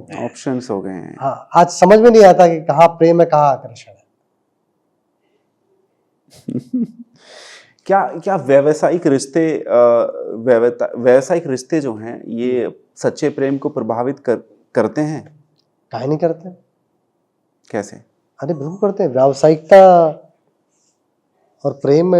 S2: गए हैं। हाँ, आज समझ में नहीं आता कि कहाँ प्रेम है, कहाँ आकर्षण है।
S1: क्या व्यावसायिक रिश्ते जो हैं, ये सच्चे प्रेम को प्रभावित करते हैं?
S2: काहे नहीं करते?
S1: कैसे?
S2: अरे बिल्कुल करते हैं। व्यावसायिकता और प्रेम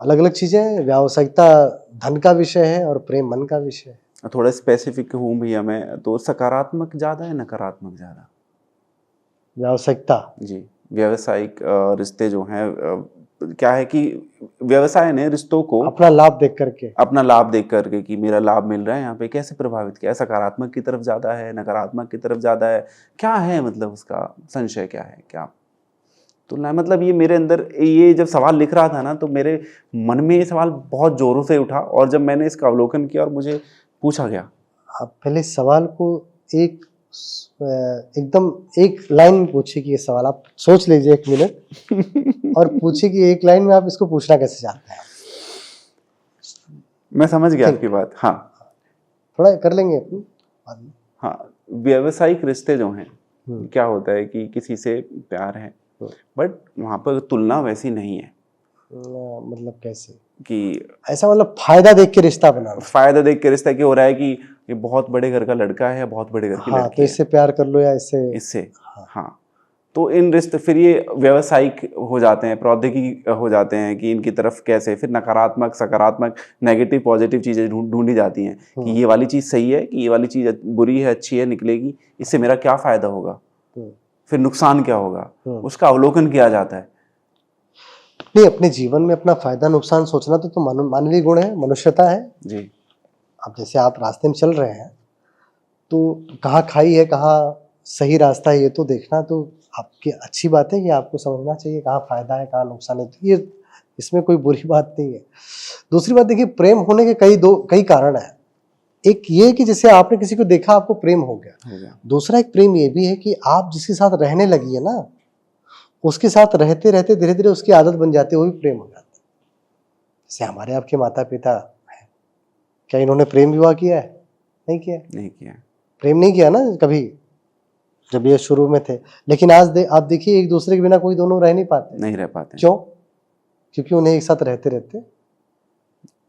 S2: अलग अलग चीजें हैं। व्यावसायिकता धन का विषय है और प्रेम मन का विषय है।
S1: थोड़ा स्पेसिफिक हूँ भैया मैं, तो सकारात्मक ज्यादा है नकारात्मक ज्यादा?
S2: व्यावसायिकता
S1: जी, व्यावसायिक रिश्ते जो हैं, क्या है कि व्यवसाय ने रिश्तों को
S2: अपना लाभ देख करके
S1: कि मेरा लाभ मिल रहा है, यहाँ पे कैसे प्रभावित किया? सकारात्मक की तरफ ज्यादा है, नकारात्मक की तरफ ज्यादा है, क्या है मतलब उसका संशय क्या है, क्या तुलना? मतलब ये मेरे अंदर, ये जब सवाल लिख रहा था ना, तो मेरे मन में ये सवाल बहुत जोरों से उठा, और जब मैंने इसका अवलोकन किया और मुझे पूछा गया।
S2: आप पहले सवाल को एकदम एक लाइन में पूछिए कि ये सवाल आप सोच लीजिए 1 मिनट और पूछिए कि एक लाइन में आप इसको पूछना कैसे चाहते हैं।
S1: मैं समझ गया आपकी बात। हाँ,
S2: थोड़ा कर लेंगे अपनी बाद में।
S1: हाँ, व्यावसायिक रिश्ते जो हैं, क्या होता है कि किसी से प्यार है, बट वहां पर तुलना वैसी नहीं है।
S2: मतलब कैसे कि
S1: ऐसा,
S2: मतलब फायदा देख के रिश्ता बनाना,
S1: फायदा देख के रिश्ता क्या हो रहा है कि ये बहुत बड़े घर का लड़का है, बहुत बड़े घर की लड़की
S2: तो इससे प्यार कर लो या
S1: इससे हाँ, तो इन रिश्ते फिर ये व्यावसायिक हो जाते हैं, प्रौद्योगिकी हो जाते हैं कि इनकी तरफ कैसे फिर नकारात्मक, सकारात्मक, नेगेटिव, पॉजिटिव चीजें ढूंढी जाती हैं कि ये वाली चीज सही है, कि ये वाली चीज बुरी है, अच्छी है, निकलेगी, इससे मेरा क्या फायदा होगा, फिर नुकसान क्या होगा, उसका अवलोकन किया जाता है।
S2: नहीं, अपने जीवन में अपना फायदा नुकसान सोचना तो मानवीय गुण है, मनुष्यता है
S1: जी।
S2: अब जैसे आप रास्ते में चल रहे हैं तो कहाँ खाई है, कहाँ सही रास्ता है, ये तो देखना तो आपकी अच्छी बात है कि आपको समझना चाहिए कहाँ फायदा है, कहाँ नुकसान है, तो ये इसमें कोई बुरी बात नहीं है। दूसरी बात देखिए, प्रेम होने के कई कारण है। एक ये कि जैसे आपने किसी को देखा, आपको प्रेम हो गया। दूसरा एक प्रेम ये भी है कि आप जिसके साथ रहने लगी है ना, उसके साथ रहते रहते धीरे धीरे उसकी आदत बन जाती है, वो भी प्रेम हो जाता है। जैसे हमारे आपके माता पिता हैं, क्या इन्होंने प्रेम विवाह किया है? नहीं किया।
S1: नहीं किया,
S2: प्रेम नहीं किया ना कभी, जब ये शुरू में थे। लेकिन आज आप देखिए, एक दूसरे के बिना कोई दोनों रह नहीं पाते।
S1: नहीं रह पाते।
S2: क्यों? क्योंकि उन्हें एक साथ रहते रहते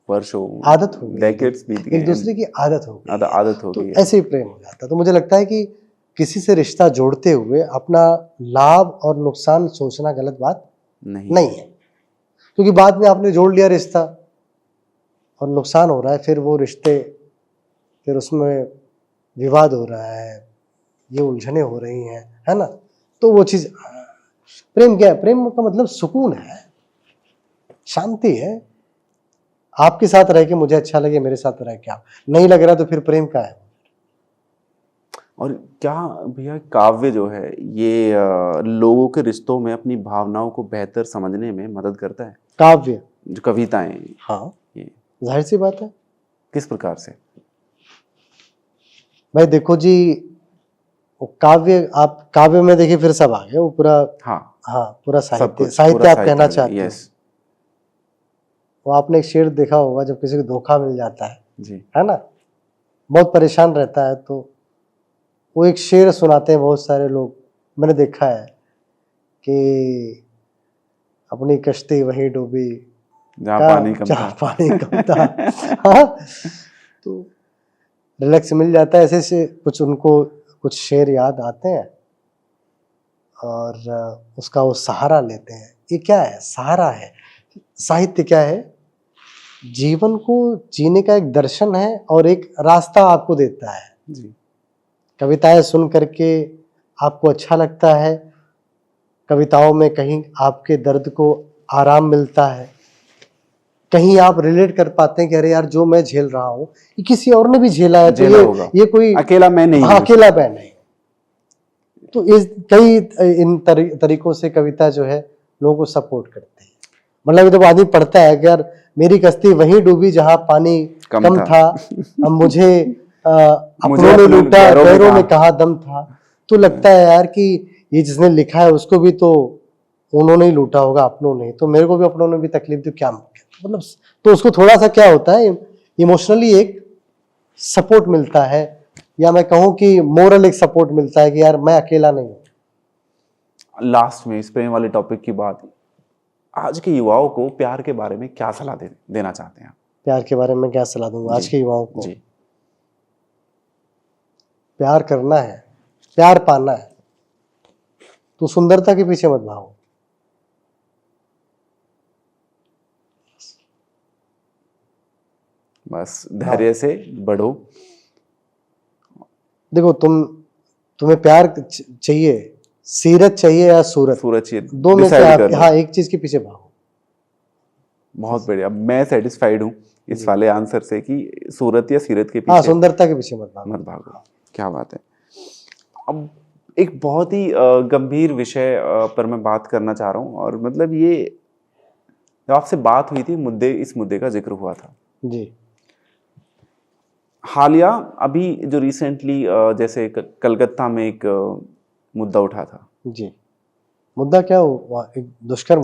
S1: वर्षों,
S2: आदत हो गई,
S1: डेकेड्स बीत गए,
S2: एक दूसरे की आदत हो गई,
S1: आदत हो
S2: तो
S1: गई।
S2: ऐसे ही प्रेम हो जाता है। तो मुझे लगता है कि किसी से रिश्ता जोड़ते हुए अपना लाभ और नुकसान सोचना गलत बात नहीं है, क्योंकि बाद में आपने जोड़ लिया रिश्ता और नुकसान हो रहा है, फिर वो रिश्ते, फिर उसमें विवाद हो रहा है, ये उलझने हो रही हैं, है ना। तो वो चीज, प्रेम क्या है? प्रेम का मतलब सुकून है, शांति है। आपके साथ रह के मुझे अच्छा लगे, मेरे साथ रह के आप नहीं लग रहा, तो फिर प्रेम का है।
S1: और क्या भैया, काव्य जो है ये लोगों के रिश्तों में अपनी भावनाओं को बेहतर समझने में मदद करता है? काव्य, जो कविताएं,
S2: हाँ,
S1: ये
S2: जाहिर सी बात है।
S1: किस प्रकार से?
S2: भाई देखो जी, काव्य, आप काव्य में देखिए फिर सब आ गया, वो पूरा, हाँ पूरा साहित्य आप कहना चाहते हैं। वो आपने एक शेर देखा होगा, जब किसी को धोखा मिल जाता है
S1: जी,
S2: है ना, बहुत परेशान रहता है, तो वो एक शेर सुनाते हैं बहुत सारे लोग, मैंने देखा है कि अपनी कश्ती वहीं डूबी जहाँ पानी कम था। हाँ, तो रिलैक्स मिल जाता है। ऐसे से कुछ उनको कुछ शेर याद आते हैं और उसका वो सहारा लेते हैं। ये क्या है? सहारा है। साहित्य क्या है? जीवन को जीने का एक दर्शन है और एक रास्ता आपको देता है जी। कविताएं सुन करके आपको अच्छा लगता है, कविताओं में कहीं आपके दर्द को आराम मिलता है, कहीं आप रिलेट कर पाते हैं कि अरे यार, जो मैं झेल रहा हूँ ये किसी और ने भी झेला है, तो ये कोई अकेला मैं नहीं, हाँ अकेला मैं नहीं। तो इस कई इन तरीकों से कविता जो है लोगों को सपोर्ट करती है। मतलब जब आदमी पढ़ता है कि यार, मेरी कश्ती वहीं डूबी जहां पानी कम था, अब मुझे अपनों ने लूटा, पैरों में कहा दम था, तो लगता है यार कि ये जिसने लिखा है उसको भी तो उन्होंने ही लूटा होगा, अपनों ने, तो मेरे को भी अपनों ने भी तकलीफ दी, क्या मतलब। तो उसको थोड़ा सा क्या होता है, इमोशनली एक सपोर्ट मिलता है, या मैं कहूँ कि मोरल एक सपोर्ट मिलता है कि यार मैं अकेला नहीं हूँ।
S1: लास्ट में इस प्रेम वाले टॉपिक की बात, आज के युवाओं को प्यार के बारे में क्या सलाह देना चाहते हैं?
S2: प्यार के बारे में क्या सलाह दूंगा आज के युवाओं को? जी, प्यार करना है, प्यार पाना है, तो सुंदरता के पीछे मत भागो।
S1: बस धैर्य से बढ़ो।
S2: देखो, तुम्हें प्यार चाहिए, सीरत चाहिए या सूरत?
S1: सूरत चाहिए,
S2: दो में से आप, हाँ, एक चीज के पीछे भागो।
S1: बहुत बढ़िया, मैं सेटिस्फाइड हूँ इस वाले आंसर से कि सूरत या सीरत के पीछे,
S2: हाँ, सुंदरता के पीछे मत भागो।
S1: क्या बात है। अब एक बहुत ही गंभीर विषय पर मैं बात करना चाह रहा हूँ, और मतलब ये जब आपसे बात हुई थी, इस मुद्दे का जिक्र हुआ था
S2: जी।
S1: हालिया अभी जो रिसेंटली जैसे कलकत्ता में एक मुद्दा उठा था जी।
S2: मुद्दा क्या हुआ? एक दुष्कर्म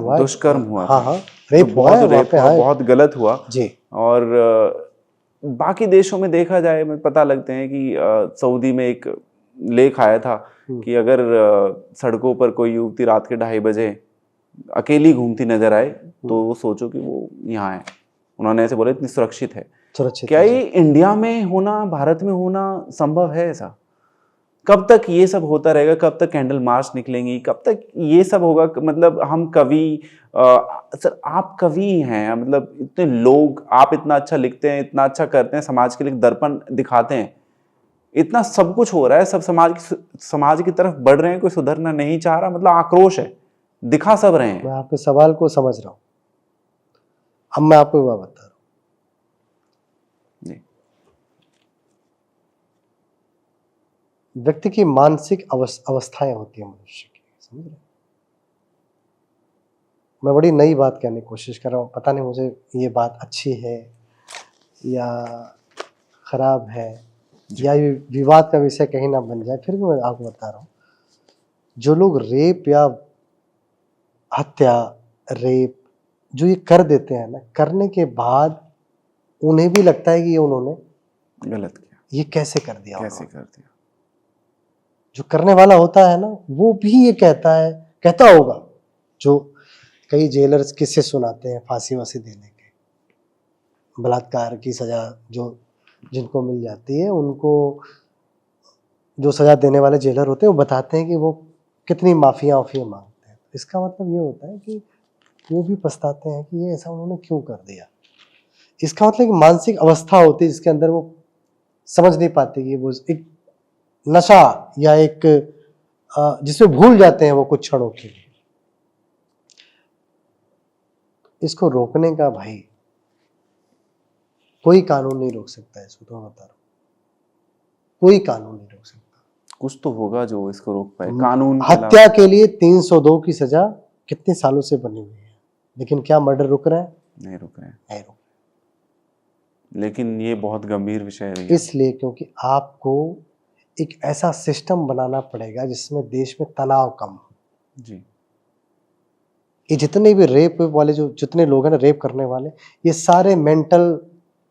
S2: हुआ।
S1: हाँ,
S2: रेप हुआ,
S1: बहुत गलत हुआ
S2: जी।
S1: और बाकी देशों में देखा जाए, पता लगते हैं कि सऊदी में एक लेख आया था कि अगर सड़कों पर कोई युवती रात के 2:30 बजे अकेली घूमती नजर आए तो वो सोचो कि वो यहाँ है। उन्होंने ऐसे बोला, इतनी सुरक्षित है। क्या ये इंडिया में होना, भारत में होना संभव है? ऐसा कब तक ये सब होता रहेगा? कब तक कैंडल मार्च निकलेंगी? कब तक ये सब होगा? मतलब हम कवि, सर आप कवि हैं, मतलब इतने लोग, आप इतना अच्छा लिखते हैं, इतना अच्छा करते हैं, समाज के लिए दर्पण दिखाते हैं, इतना सब कुछ हो रहा है, सब समाज की तरफ बढ़ रहे हैं, कोई सुधरना नहीं चाह रहा, मतलब आक्रोश है, दिखा सब रहे हैं।
S2: मैं आपके सवाल को समझ रहा हूँ। अब मैं आपको एक बात बता रहा हूँ,
S1: जी
S2: व्यक्ति की मानसिक अवस्थाएं होती है मनुष्य की, समझ रहे? मैं बड़ी नई बात कहने की कोशिश कर रहा हूँ, पता नहीं मुझे ये बात अच्छी है या खराब है या ये विवाद का विषय कहीं ना बन जाए, फिर भी मैं आपको बता रहा हूँ, जो लोग रेप या हत्या, रेप जो ये कर देते हैं ना, करने के बाद उन्हें भी लगता है कि ये उन्होंने
S1: गलत किया,
S2: ये कैसे कर दिया,
S1: कैसे कर दिया।
S2: जो करने वाला होता है ना वो भी ये कहता होगा, जो कई जेलर्स किस्से सुनाते हैं फांसी वासी देने के, बलात्कार की सजा जो जिनको मिल जाती है, उनको जो सजा देने वाले जेलर होते हैं वो बताते हैं कि वो कितनी माफिया मांगते हैं। इसका मतलब ये होता है कि वो भी पछताते हैं कि ये ऐसा उन्होंने क्यों कर दिया। इसका मतलब कि मानसिक अवस्था होती है जिसके अंदर वो समझ नहीं पाते कि वो एक नशा या एक जिसमें भूल जाते हैं वो कुछ क्षणों के लिए। इसको रोकने का भाई कोई कानून नहीं रोक सकता है, इसको तो मैं बता रहा हूँ, कोई कानून नहीं रोक सकता।
S1: कुछ तो होगा जो इसको रोक पाए, कानून
S2: हत्या के लिए 302 की सजा कितने सालों से बनी हुई है, लेकिन क्या मर्डर रुक रहा है?
S1: नहीं रुक रहे हैं,
S2: नहीं रुक।
S1: लेकिन ये बहुत गंभीर विषय है।
S2: इसलिए क्योंकि आपको एक ऐसा सिस्टम बनाना पड़ेगा जिसमें देश में तनाव कम हो।
S1: जी
S2: ये जितने भी रेप वाले जो जितने लोग हैं ना रेप करने वाले, ये सारे मेंटल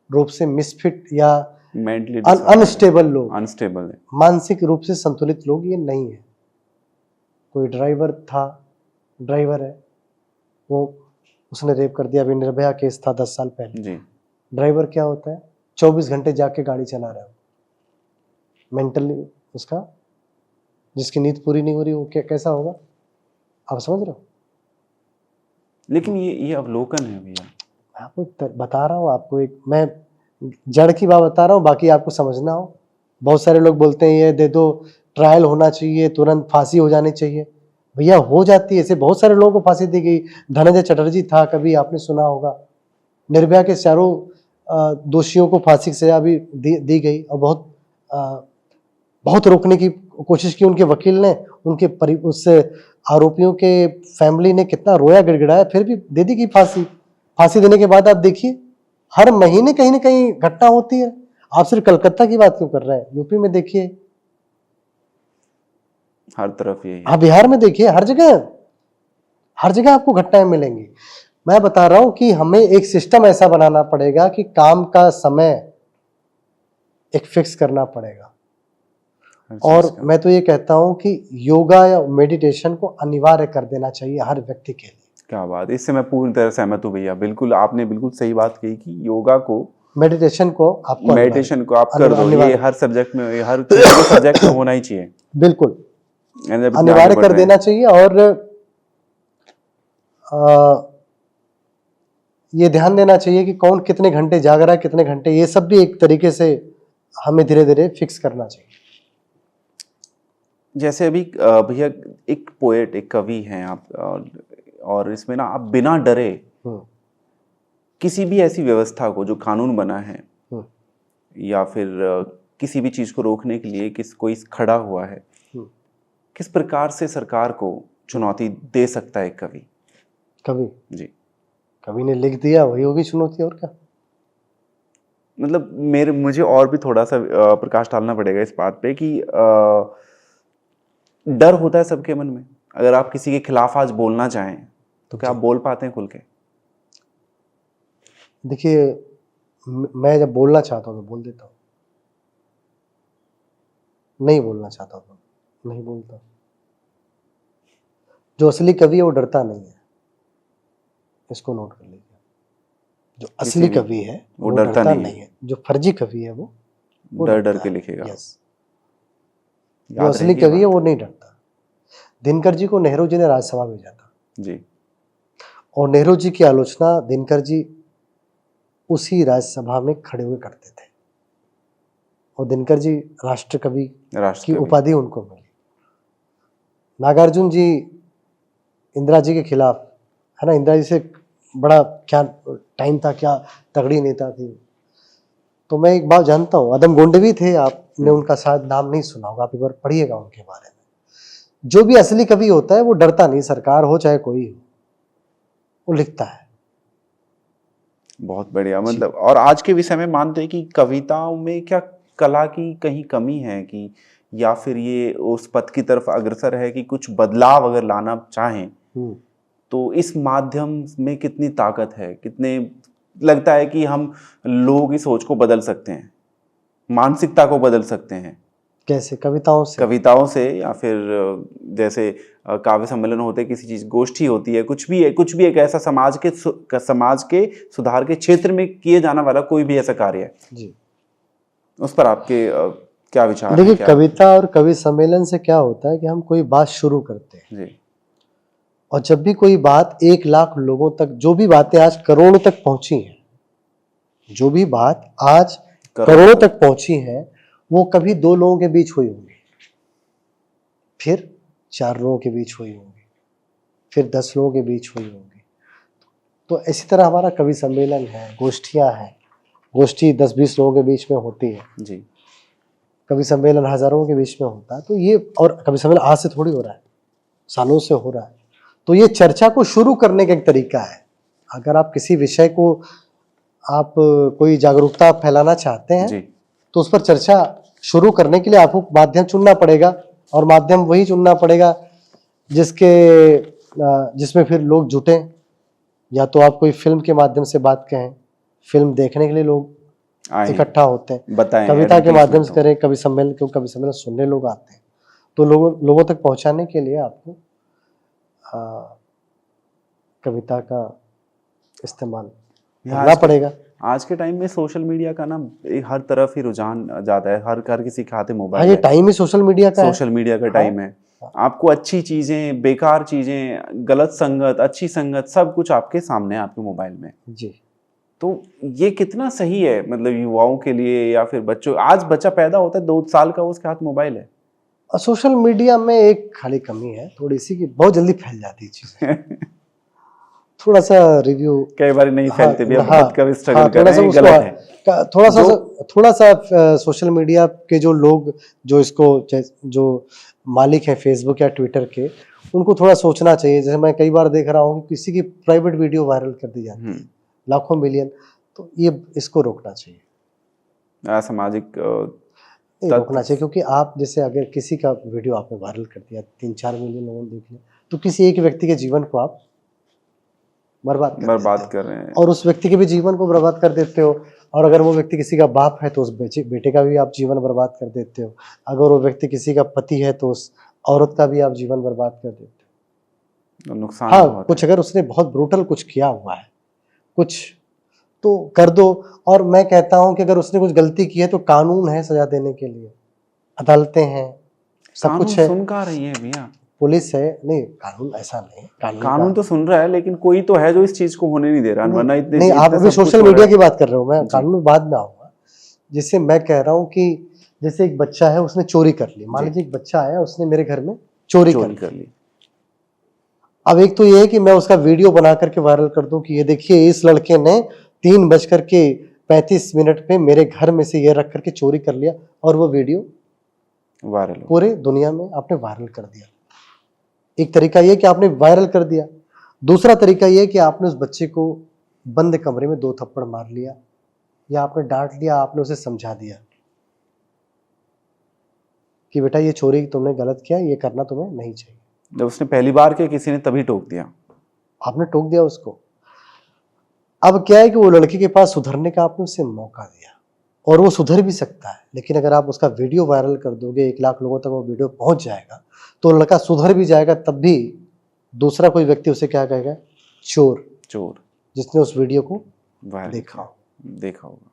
S2: रूप से मिसफिट या
S1: मेंटली
S2: अनस्टेबल लोग,
S1: अनस्टेबल है,
S2: मानसिक रूप से संतुलित लोग ये नहीं है। कोई ड्राइवर है, वो उसने रेप कर दिया, अभी निर्भया केस था 10 साल पहले।
S1: जी
S2: ड्राइवर क्या होता है? 24 घंटे जाके गाड़ी चला रहा है, मेंटली उसका जिसकी नींद पूरी नहीं हो रही वो कैसा होगा, आप समझ रहे हो?
S1: लेकिन ये अवलोकन है भैया,
S2: मैं आपको बता रहा हूँ, आपको एक मैं जड़ की बात बता रहा हूँ, बाकी आपको समझना हो। बहुत सारे लोग बोलते हैं ये दे दो, ट्रायल होना चाहिए, तुरंत फांसी हो जानी चाहिए। भैया हो जाती है, ऐसे बहुत सारे लोगों को फांसी दी गई। धनंजय चटर्जी था, कभी आपने सुना होगा। निर्भया के चारों दोषियों को फांसी की सजा भी दी गई और बहुत रोकने की कोशिश की उनके वकील ने, उनके उस आरोपियों के फैमिली ने कितना रोया गिड़गिड़ाया, फिर भी दे दी गई फांसी। फांसी देने के बाद आप देखिए हर महीने कहीं ना कहीं घटना होती है। आप सिर्फ कलकत्ता की बात क्यों कर रहे हैं? यूपी में देखिए,
S1: हर तरफ यही है।
S2: हाँ बिहार में देखिए, हर जगह आपको घटनाएं मिलेंगी। मैं बता रहा हूं कि हमें एक सिस्टम ऐसा बनाना पड़ेगा कि काम का समय एक फिक्स करना पड़ेगा। और मैं तो ये कहता हूं कि योगा या मेडिटेशन को अनिवार्य कर देना चाहिए हर व्यक्ति के लिए।
S1: क्या बात, इससे मैं पूरी तरह सहमत हूँ भैया। बिल्कुल, आपने बिल्कुल सही बात कही कि योगा को, मेडिटेशन को आप कर दो। ये हर सब्जेक्ट में, हर सब्जेक्ट में होना ही चाहिए,
S2: बिल्कुल अनिवार्य कर देना चाहिए। और ये ध्यान देना चाहिए कि कौन कितने घंटे जाग रहा है, कितने घंटे, ये सब भी एक तरीके से हमें धीरे धीरे फिक्स करना चाहिए।
S1: जैसे अभी भैया एक पोएट, एक कवि हैं आप, और इसमें ना आप बिना डरे किसी भी ऐसी व्यवस्था को, जो कानून बना है या फिर किसी भी चीज को रोकने के लिए कोई खड़ा हुआ है, किस प्रकार से सरकार को चुनौती दे सकता है कवि?
S2: जी, कवि ने लिख दिया, वही होगी चुनौती, और क्या।
S1: मतलब मुझे और भी थोड़ा सा प्रकाश डालना पड़ेगा इस बात पे कि डर होता है सबके मन में। अगर आप किसी के खिलाफ आज बोलना चाहें तो क्या आप बोल पाते हैं खुल के?
S2: देखिए, मैं जब बोलना चाहता हूँ तो बोल देता हूँ, नहीं बोलना चाहता हूँ तो नहीं बोलता। जो असली कवि है वो डरता नहीं है, इसको नोट कर लीजिए। जो असली कवि है वो डरता नहीं है। जो फर्जी कवि है वो
S1: डर के लिखेगा।
S2: यस, जो असली कवि है वो नहीं डरता। दिनकर जी को नेहरू जी ने राज्यसभा भेजा था
S1: जी,
S2: और नेहरू जी की आलोचना दिनकर जी उसी राज्यसभा में खड़े हुए करते थे, और दिनकर जी राष्ट्र कवि की उपाधि उनको मिली। नागार्जुन जी इंदिरा जी के खिलाफ, है ना, इंदिरा जी से बड़ा क्या टाइम था, क्या तगड़ी नेता थी। तो मैं एक बात जानता हूँ, अदम गोंडवी थे, आपने उनका शायद नाम नहीं सुना होगा, आप एक बार पढ़िएगा उनके बारे में। जो भी असली कवि होता है वो डरता नहीं, सरकार हो चाहे कोई हो, वो लिखता है।
S1: बहुत बढ़िया। मतलब और आज के विषय में मानते हैं कि कविताओं में क्या कला की कहीं कमी है कि, या फिर ये उस पथ की तरफ अग्रसर है कि कुछ बदलाव अगर लाना चाहें तो इस माध्यम में कितनी ताकत है, कितने लगता है कि हम लोगों की सोच को बदल सकते हैं, मानसिकता को बदल सकते हैं?
S2: कैसे? कविताओं से
S1: या फिर जैसे काव्य सम्मेलन होते हैं, किसी चीज गोष्ठी होती है, कुछ भी एक ऐसा समाज के सुधार के क्षेत्र में किए जाने वाला कोई भी ऐसा कार्य है
S2: जी,
S1: उस पर आपके क्या विचार
S2: देखिए,
S1: हैं?
S2: कविता और कवि सम्मेलन से क्या होता है कि हम कोई बात शुरू करते हैं
S1: जी,
S2: और जब भी कोई बात 1 लाख लोगों तक, जो भी बातें आज करोड़ों तक पहुंची हैं, जो भी बात आज करोड़ों तक पहुंची है, वो कभी 2 लोगों के बीच हुई होंगी, फिर 4 लोगों के बीच हुई होंगी, फिर 10 लोगों के बीच हुई होंगी। तो इसी तरह हमारा कवि सम्मेलन है, गोष्ठियां हैं, गोष्ठी 10-20 लोगों के बीच में होती है,
S1: जी,
S2: कवि सम्मेलन हजारों के बीच में होता है। तो ये, और कवि सम्मेलन आज से थोड़ी हो रहा है, सालों से हो रहा है। तो ये चर्चा को शुरू करने का एक तरीका है। अगर आप किसी विषय को, आप कोई जागरूकता फैलाना चाहते हैं
S1: जी,
S2: तो उस पर चर्चा शुरू करने के लिए आपको माध्यम चुनना पड़ेगा, और माध्यम वही चुनना पड़ेगा जिसमें फिर लोग जुटें। या तो आप कोई फिल्म के माध्यम से बात कहें, फिल्म देखने के लिए लोग इकट्ठा होते हैं,
S1: बताएं,
S2: कविता के माध्यम से करें कवि सम्मेलन, क्यों कवि सम्मेलन सुनने लोग आते हैं। तो लोगों तक पहुंचाने के लिए आपको कविता का इस्तेमाल करना पड़ेगा।
S1: आज के टाइम में सोशल मीडिया का ना हर तरफ ही रुझान ज्यादा है, हर किसी के हाथ में मोबाइल
S2: है। ये टाइम ही सोशल मीडिया का
S1: टाइम है। आपको अच्छी चीजें, बेकार चीजें, गलत संगत, अच्छी संगत, सब कुछ आपके सामने है, आपके मोबाइल में
S2: जी।
S1: तो ये कितना सही है, मतलब युवाओं के लिए या फिर बच्चों? आज बच्चा पैदा होता है 2 साल का, उसके हाथ मोबाइल है।
S2: और सोशल मीडिया में एक खाली कमी है थोड़ी सी, कि बहुत जल्दी फैल जाती है चीजें। थोड़ा सा रिव्यू
S1: कई बार नहीं फैलते भी, बहुत कभी स्ट्रगल कर
S2: थोड़ा
S1: रहे हैं,
S2: सा
S1: गलत है।
S2: थोड़ा सा सोशल मीडिया के जो लोग, जो मालिक हैं फेसबुक या ट्विटर के, उनको थोड़ा सोचना चाहिए। जैसे मैं कई बार देख रहा हूँ कि किसी की प्राइवेट वीडियो वायरल कर दी जाती है, लाखों मिलियन, तो ये इसको रोकना चाहिए,
S1: असामाजिक
S2: रोकना चाहिए। क्योंकि आप जैसे अगर किसी का वीडियो आपने वायरल कर दिया, 3-4 मिलियन लोगों ने देख लिया, तो किसी एक व्यक्ति के जीवन को आप बर्बाद कर रहे हैं, और उस व्यक्ति के भी जीवन को बर्बाद कर देते हो। और अगर वो व्यक्ति किसी का बाप है तो उस बेटे का भी आप जीवन बर्बाद कर देते हो। अगर वो व्यक्ति किसी का पति है तो उस औरत का भी आप जीवन बर्बाद कर देते हो।
S1: नुकसान
S2: हाँ, कुछ अगर उसने बहुत ब्रूटल कुछ किया हुआ है, कुछ तो कर दो। और मैं कहता हूं कि अगर उसने कुछ गलती की है तो कानून है सजा देने के लिए, अदालतें हैं, सब कुछ है।
S1: सुन का रही है भैया,
S2: पुलिस है, नहीं कानून ऐसा नहीं,
S1: कानून तो सुन रहा है, लेकिन कोई तो है जो इस चीज को होने नहीं दे रहा। वरना इतने
S2: नहीं, आप अभी सोशल मीडिया की बात कर रहे हो, मैं कानून बाद में आऊंगा। जिससे मैं कह रहा हूँ कि जैसे एक बच्चा है, उसने चोरी कर ली, मान लीजिए एक बच्चा आया, उसने मेरे घर में चोरी कर ली। अब एक तो ये है कि मैं उसका वीडियो बना करके वायरल कर दूं कि ये देखिए, इस लड़के ने 3:35 पे मेरे घर में से ये रख करके चोरी कर लिया, और वो वीडियो वायरल, पूरे दुनिया में आपने वायरल कर दिया। एक तरीका ये कि आपने वायरल कर दिया। दूसरा तरीका ये कि आपने उस बच्चे को बंद कमरे में 2 थप्पड़ मार लिया, या आपने डांट लिया, आपने उसे समझा दिया कि बेटा ये चोरी तुमने गलत किया, ये करना तुम्हें नहीं चाहिए।
S1: जब उसने पहली बार किया, किसी ने तभी टोक दिया, आपने
S2: टोक दिया उसको। अब क्या है कि वो लड़के के पास सुधरने का आपने उसे मौका दिया, और वो सुधर भी सकता है। लेकिन अगर आप उसका वीडियो वायरल कर दोगे, 1 लाख लोगों तक वो वीडियो पहुंच जाएगा, तो लड़का सुधर भी जाएगा, तब भी दूसरा कोई व्यक्ति उसे क्या कहेगा? चोर, जिसने उस वीडियो को देखा
S1: होगा।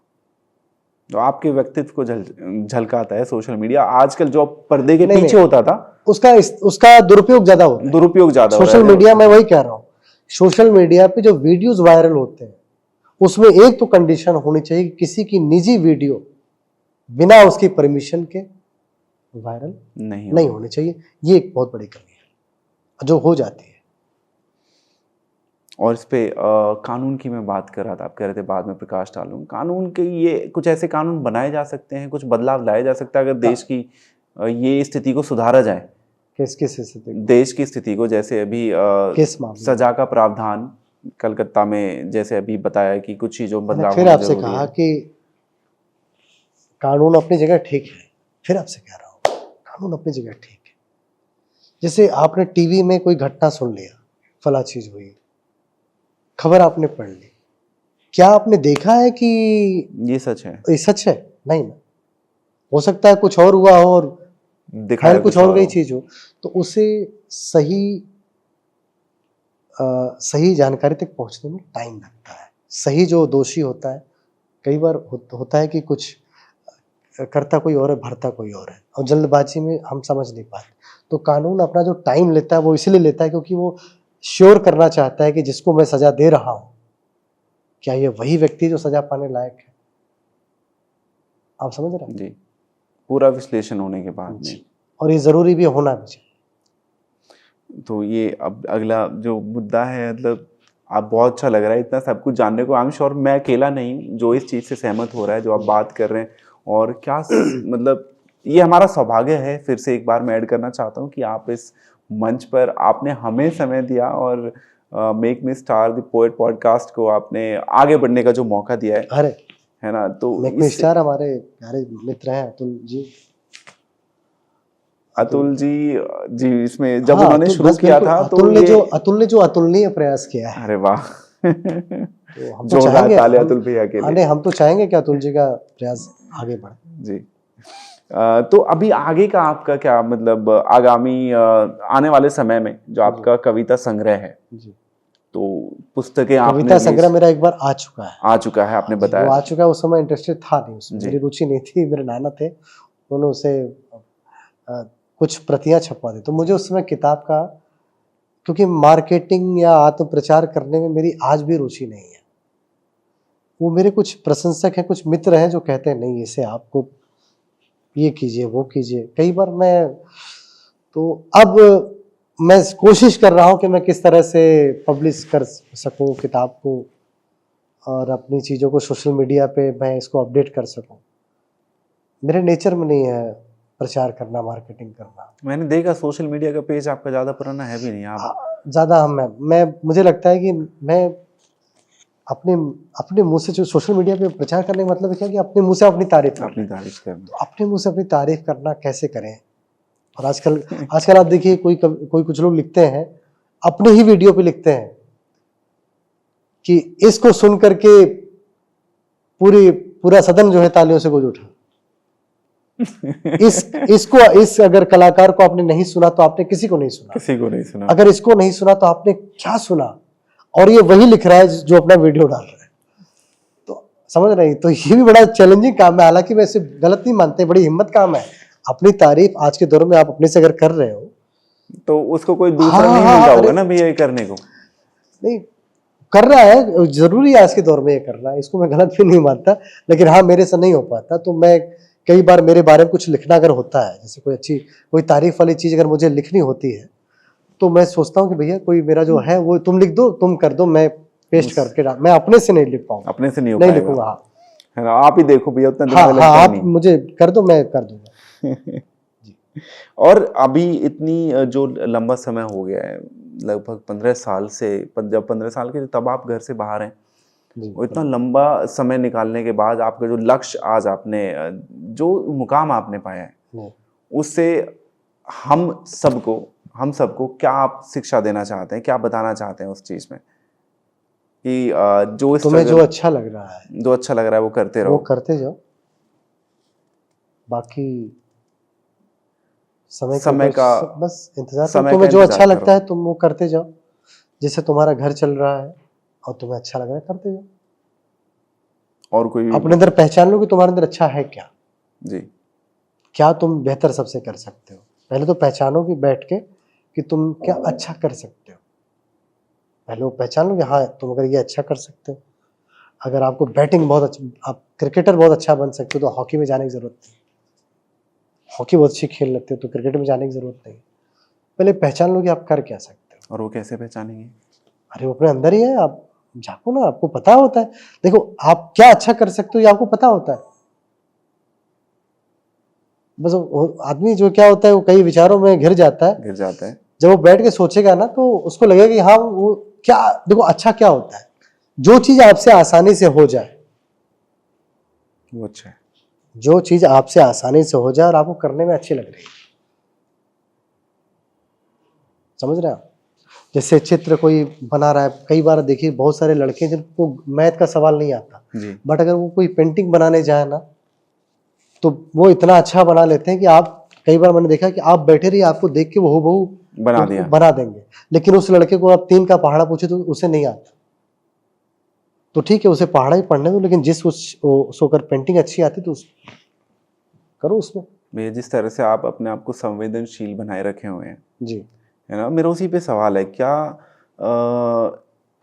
S1: तो आपके व्यक्तित्व को झलकाता है सोशल मीडिया। आजकल जो पर्दे के पीछे होता था,
S2: उसका दुरुपयोग ज्यादा होता है। सोशल मीडिया, मैं वही कह रहा हूँ, सोशल मीडिया पे जो वीडियोस वायरल होते हैं, उसमें एक तो कंडीशन होनी चाहिए कि किसी की निजी वीडियो बिना उसकी परमिशन के वायरल नहीं होनी चाहिए। ये एक बहुत बड़ी कमी है जो हो जाती है।
S1: और इस पे कानून की मैं बात कर रहा था, आप कह रहे थे बाद में प्रकाश डालूं। कानून के ये कुछ ऐसे कानून बनाए जा सकते हैं, कुछ बदलाव लाए जा सकता है अगर देश की ये स्थिति को सुधारा जाए।
S2: किस स्थिति?
S1: देश की स्थिति को, जैसे अभी
S2: किस मामले?
S1: सजा का प्रावधान कलकत्ता में, जैसे अभी बताया कि कुछ चीजों में बदलाव
S2: फिर
S1: होना
S2: आपसे
S1: जरूरी
S2: कहा
S1: है।
S2: कि कानून अपनी जगह ठीक है, फिर आपसे कह रहा हूँ कानून अपनी जगह ठीक है। जैसे आपने टीवी में कोई घटना सुन लिया, फला चीज हुई, खबर आपने पढ़ ली, क्या आपने देखा है कि
S1: ये सच है?
S2: ये सच है? नहीं ना, हो सकता है कुछ और हुआ हो और
S1: दिखाया
S2: कुछ और गई चीज हो, तो उसे सही जानकारी तक पहुंचने में टाइम लगता है। सही जो दोषी होता है, कई बार होता है कि कुछ करता कोई और है, भरता कोई और है, और जल्दबाजी में हम समझ नहीं पाते। तो कानून अपना जो टाइम लेता है वो इसलिए लेता है क्योंकि वो श्योर करना चाहता है कि जिसको मैं सजा दे रहा हूं, क्या ये वही व्यक्ति जो सजा पाने लायक है। आप समझ रहे हैं?
S1: जी, पूरा विश्लेषण होने के बाद में,
S2: और ये जरूरी भी होना भी चाहिए।
S1: तो ये अब अगला जो मुद्दा है, मतलब आप बहुत अच्छा लग रहा है इतना सब कुछ जानने को। आई एम श्योर मैं अकेला नहीं जो इस चीज़ से सहमत हो रहा है, जो आप बात कर रहे हैं। और क्या मतलब ये हमारा सौभाग्य है, फिर से एक बार मैं ऐड करना चाहता हूँ कि आप इस मंच पर आपने हमें समय दिया और make me star the poet podcast को आपने आगे बढ़ने का जो मौका दिया है।
S2: अरे
S1: है ना, तो
S2: मेक मी स्टार हमारे प्यारे मित्र हैं अतुल जी।
S1: अतुल जी इसमें जब उन्होंने शुरू किया था तो
S2: अतुल ने जो अतुलनीय प्रयास किया है।
S1: अरे वाह
S2: तो हम तो चाहेंगे
S1: अतुल भैया के लिए।
S2: हम तो चाहेंगे कि अतुल जी का प्रयास आगे बढ़े।
S1: जी, तो अभी आगे का आपका क्या मतलब आगामी आने वाले समय में जो आपका कविता संग्रह है जी, तो पुस्तकें आपने
S2: कविता संग्रह मेरा एक बार आ चुका है आपने बताया। वो आ चुका है, उस समय इंटरेस्टेड था नहीं उसमें, मेरी रुचि नहीं थी, मेरे नाना थे, उन्होंने उसे कुछ प्रतियां छपवा दी। तो मुझे उस समय किताब का, क्योंकि मार्केटिंग या आत्म प्रचार करने में मेरी आज भी रुचि नहीं है। वो मेरे कुछ प्रशंसक हैं, कुछ मित्र हैं जो कहते हैं नहीं इसे आपको ये कीजिए वो कीजिए। कई बार अब मैं कोशिश कर रहा हूं कि मैं किस तरह से पब्लिश कर सकूं किताब को और अपनी चीज़ों को सोशल मीडिया पे मैं इसको अपडेट कर सकूं। मेरे नेचर में नहीं है प्रचार करना, मार्केटिंग करना।
S1: मैंने देखा सोशल मीडिया का पेज आपका ज़्यादा पुराना है भी नहीं। आप
S2: ज़्यादा मैं मुझे लगता है कि मैं अपने मुंह से जो सोशल मीडिया पे प्रचार करने का मतलब क्या कि अपने मुंह से अपनी तारीफ करना। अपने मुंह से अपनी तारीफ करना कैसे करें। और आजकल आप देखिए कोई कुछ लोग लिखते हैं, अपने ही वीडियो पे लिखते हैं कि इसको सुन करके पूरा सदन जो है तालियों से गूंज उठा। इस अगर कलाकार को आपने नहीं सुना तो आपने किसी को नहीं सुना। अगर इसको नहीं सुना तो आपने क्या सुना। और ये वही लिख रहा है जो अपना वीडियो डाल रहा है। तो समझ रहे हैं, तो ये भी बड़ा चैलेंजिंग काम है। हालांकि मैं इसे गलत नहीं मानते, बड़ी हिम्मत काम है। अपनी तारीफ आज के दौर में आप अपने से अगर कर रहे हो
S1: तो उसको कोई दूसरा नहीं मिलता होगा ना भैया ये करने को।
S2: नहीं कर रहा है, जरूरी है आज के दौर में ये करना, इसको मैं गलत भी नहीं मानता। लेकिन हाँ, मेरे से नहीं हो पाता। तो मैं कई बार मेरे बारे में कुछ लिखना अगर होता है, जैसे कोई तारीफ वाली चीज अगर मुझे लिखनी होती है, तो मैं सोचता हूँ कि भैया कोई मेरा जो है वो तुम लिख दो, तुम कर दो, मैं पेस्ट करके डाल। मैं अपने से नहीं लिख पाऊंगा,
S1: अपने से नहीं
S2: लिखूंगा। हाँ,
S1: आप ही देखो भैया, उतना
S2: दिमाग लगता नहीं। आप मुझे कर दो, मैं कर दूंगा।
S1: और अभी इतनी जो लंबा समय हो गया है, लगभग 15 साल से, जब 15 साल के तब आप घर से बाहर हैं, और इतना लंबा समय निकालने के बाद आपका जो लक्ष्य आज आपने जो मुकाम आपने पाया है, उससे हम सबको क्या आप शिक्षा देना चाहते हैं, क्या बताना चाहते हैं उस चीज में कि तुम्हें जो अच्छा लग रहा है वो करते जाओ। बाकी समय का बस इंतजार करो। तुम्हें जो अच्छा लगता है तुम वो करते जाओ। जैसे तुम्हारा घर चल रहा है और तुम्हें अच्छा लग रहा है, करते जाओ। और कोई अपने अंदर पहचान लो कि तुम्हारे अंदर अच्छा है क्या जी, क्या तुम बेहतर सबसे कर सकते हो। पहले तो पहचानो कि बैठ के कि तुम क्या अच्छा कर सकते हो। पहले वो पहचान लो कि हाँ तुम अगर ये अच्छा कर सकते हो। अगर आपको बैटिंग बहुत अच्छा, आप क्रिकेटर बहुत अच्छा बन सकते हो, तो हॉकी में जाने की जरूरत नहीं। हॉकी बहुत अच्छी खेल लगते हो तो क्रिकेट में जाने की जरूरत नहीं। पहले पहचान लो कि आप कर क्या सकते हो। और वो कैसे पहचानेंगे?
S2: अरे वो अपने अंदर ही है, आप झांको ना, आपको पता होता है। देखो आप क्या अच्छा कर सकते हो ये आपको पता होता है। बस आदमी जो क्या होता है वो कई विचारों में घिर जाता है। जब वो बैठ के सोचेगा ना तो उसको लगेगा कि हाँ वो क्या, देखो अच्छा क्या होता है, जो चीज आपसे आसानी से हो जाए,
S1: वो अच्छा है।
S2: जो चीज आपसे आसानी से हो जाए और आपको करने में अच्छी लग रही है, समझ रहे हैं आप। जैसे चित्र कोई बना रहा है, कई बार देखिए बहुत सारे लड़के जिनको मैथ का सवाल नहीं आता, बट अगर वो कोई पेंटिंग बनाने जाए ना तो वो इतना अच्छा बना लेते हैं कि आप, कई बार मैंने देखा कि आप बैठे रहिए, आपको देख के वो हूबहू बना देंगे। लेकिन उस लड़के को आप 3 का पहाड़ा पूछे तो उसे नहीं आता, तो ठीक है उसे पहाड़ा ही पढ़ने दो, लेकिन उसको अगर पेंटिंग अच्छी आती तो करो उसमें।
S1: भैया जिस तरह से आप अपने आप को संवेदनशील बनाए रखे हुए हैं
S2: जी,
S1: है ना, मेरा उसी पे सवाल है, क्या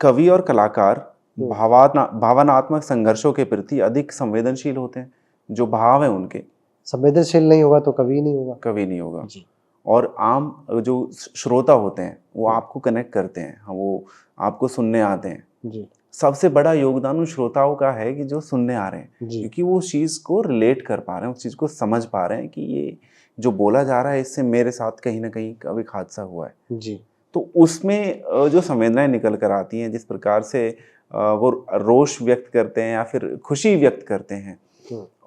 S1: कवि और कलाकार भावनात्मक संघर्षों के प्रति अधिक संवेदनशील होते हैं? जो भाव है उनके,
S2: संवेदनशील नहीं होगा तो कभी नहीं होगा,
S1: कभी नहीं होगा।
S2: जी।
S1: और आम जो श्रोता होते हैं वो आपको कनेक्ट करते हैं, वो आपको सुनने आते हैं
S2: जी,
S1: सबसे बड़ा योगदान उन श्रोताओं का है कि जो सुनने आ रहे हैं, क्योंकि वो उस चीज़ को रिलेट कर पा रहे हैं, उस चीज़ को समझ पा रहे हैं कि ये जो बोला जा रहा है इससे मेरे साथ कहीं ना कहीं कभी हादसा हुआ है।
S2: जी,
S1: तो उसमें जो संवेदनाएं निकल कर आती हैं, जिस प्रकार से वो रोष व्यक्त करते हैं या फिर खुशी व्यक्त करते हैं,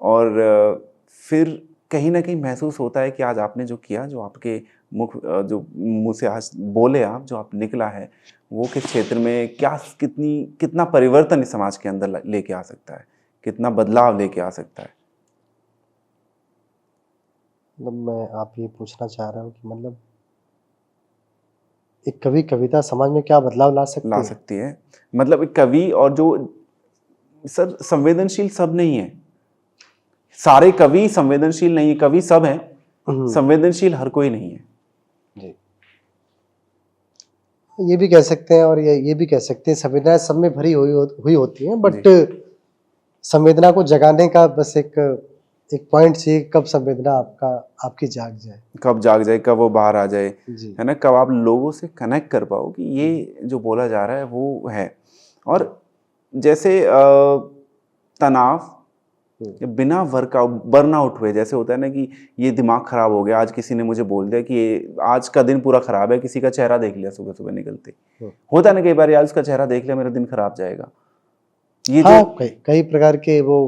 S1: और फिर कहीं ना कहीं महसूस होता है कि आज आपने जो किया, जो आपके जो मुंह से आज बोले आप, जो आप निकला है, वो किस क्षेत्र में क्या कितना परिवर्तन इस समाज के अंदर लेके आ सकता है, कितना बदलाव लेके आ सकता है।
S2: मतलब मैं आप ये पूछना चाह रहा हूँ कि मतलब एक कविता समाज में क्या बदलाव ला सकती है?
S1: मतलब एक कवि, और जो सर संवेदनशील सब नहीं है, सारे कवि संवेदनशील नहीं है, कवि सब हैं, संवेदनशील हर कोई नहीं है।
S2: जी, ये भी कह सकते हैं और ये भी कह सकते हैं, संवेदनाएं सब में भरी हुई होती हैं, बट संवेदना को जगाने का बस एक पॉइंट चाहिए, कब संवेदना आपकी जाग जाए,
S1: कब वो बाहर आ जाए,
S2: जी,
S1: है ना, कब आप लोगों से कनेक्ट कर पाओ कि ये जो बोला जा रहा है वो है। और जैसे तनाव बिना बर्नआउट हुए, जैसे होता है ना कि ये दिमाग खराब हो गया, आज किसी ने मुझे बोल दिया कि ये आज का दिन पूरा खराब है, किसी का चेहरा देख लिया सुबह सुबह निकलते, होता है ना कई बार, यार उसका चेहरा देख लिया मेरा दिन खराब जाएगा, ये
S2: हाँ,
S1: जो
S2: कई प्रकार के वो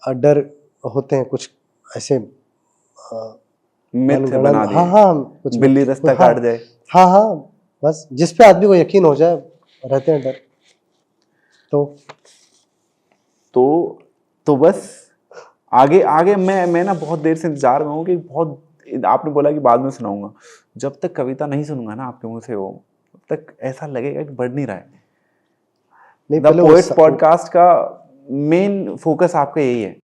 S2: डर होते हैं, कुछ ऐसे
S1: मिथ
S2: मनगढ़ंत,
S1: बना
S2: हाँ
S1: दिए,
S2: हाँ, कुछ
S1: बिल्ली
S2: मिथ,
S1: रास्ता
S2: हाँ
S1: काट जाए,
S2: हाँ हाँ, बस जिस पे आदमी को यकीन हो जाए, रहते हैं डर। तो
S1: तो बस आगे आगे मैं ना बहुत देर से इंतजार में हूँ कि बहुत, आपने बोला कि बाद में सुनाऊंगा, जब तक कविता नहीं सुनूंगा ना आपके मुंह से वो, तब तक ऐसा लगेगा कि बढ़ नहीं रहा है।
S2: नहीं,
S1: द
S2: पहले
S1: पोएट्स पॉडकास्ट का मेन फोकस आपका यही है।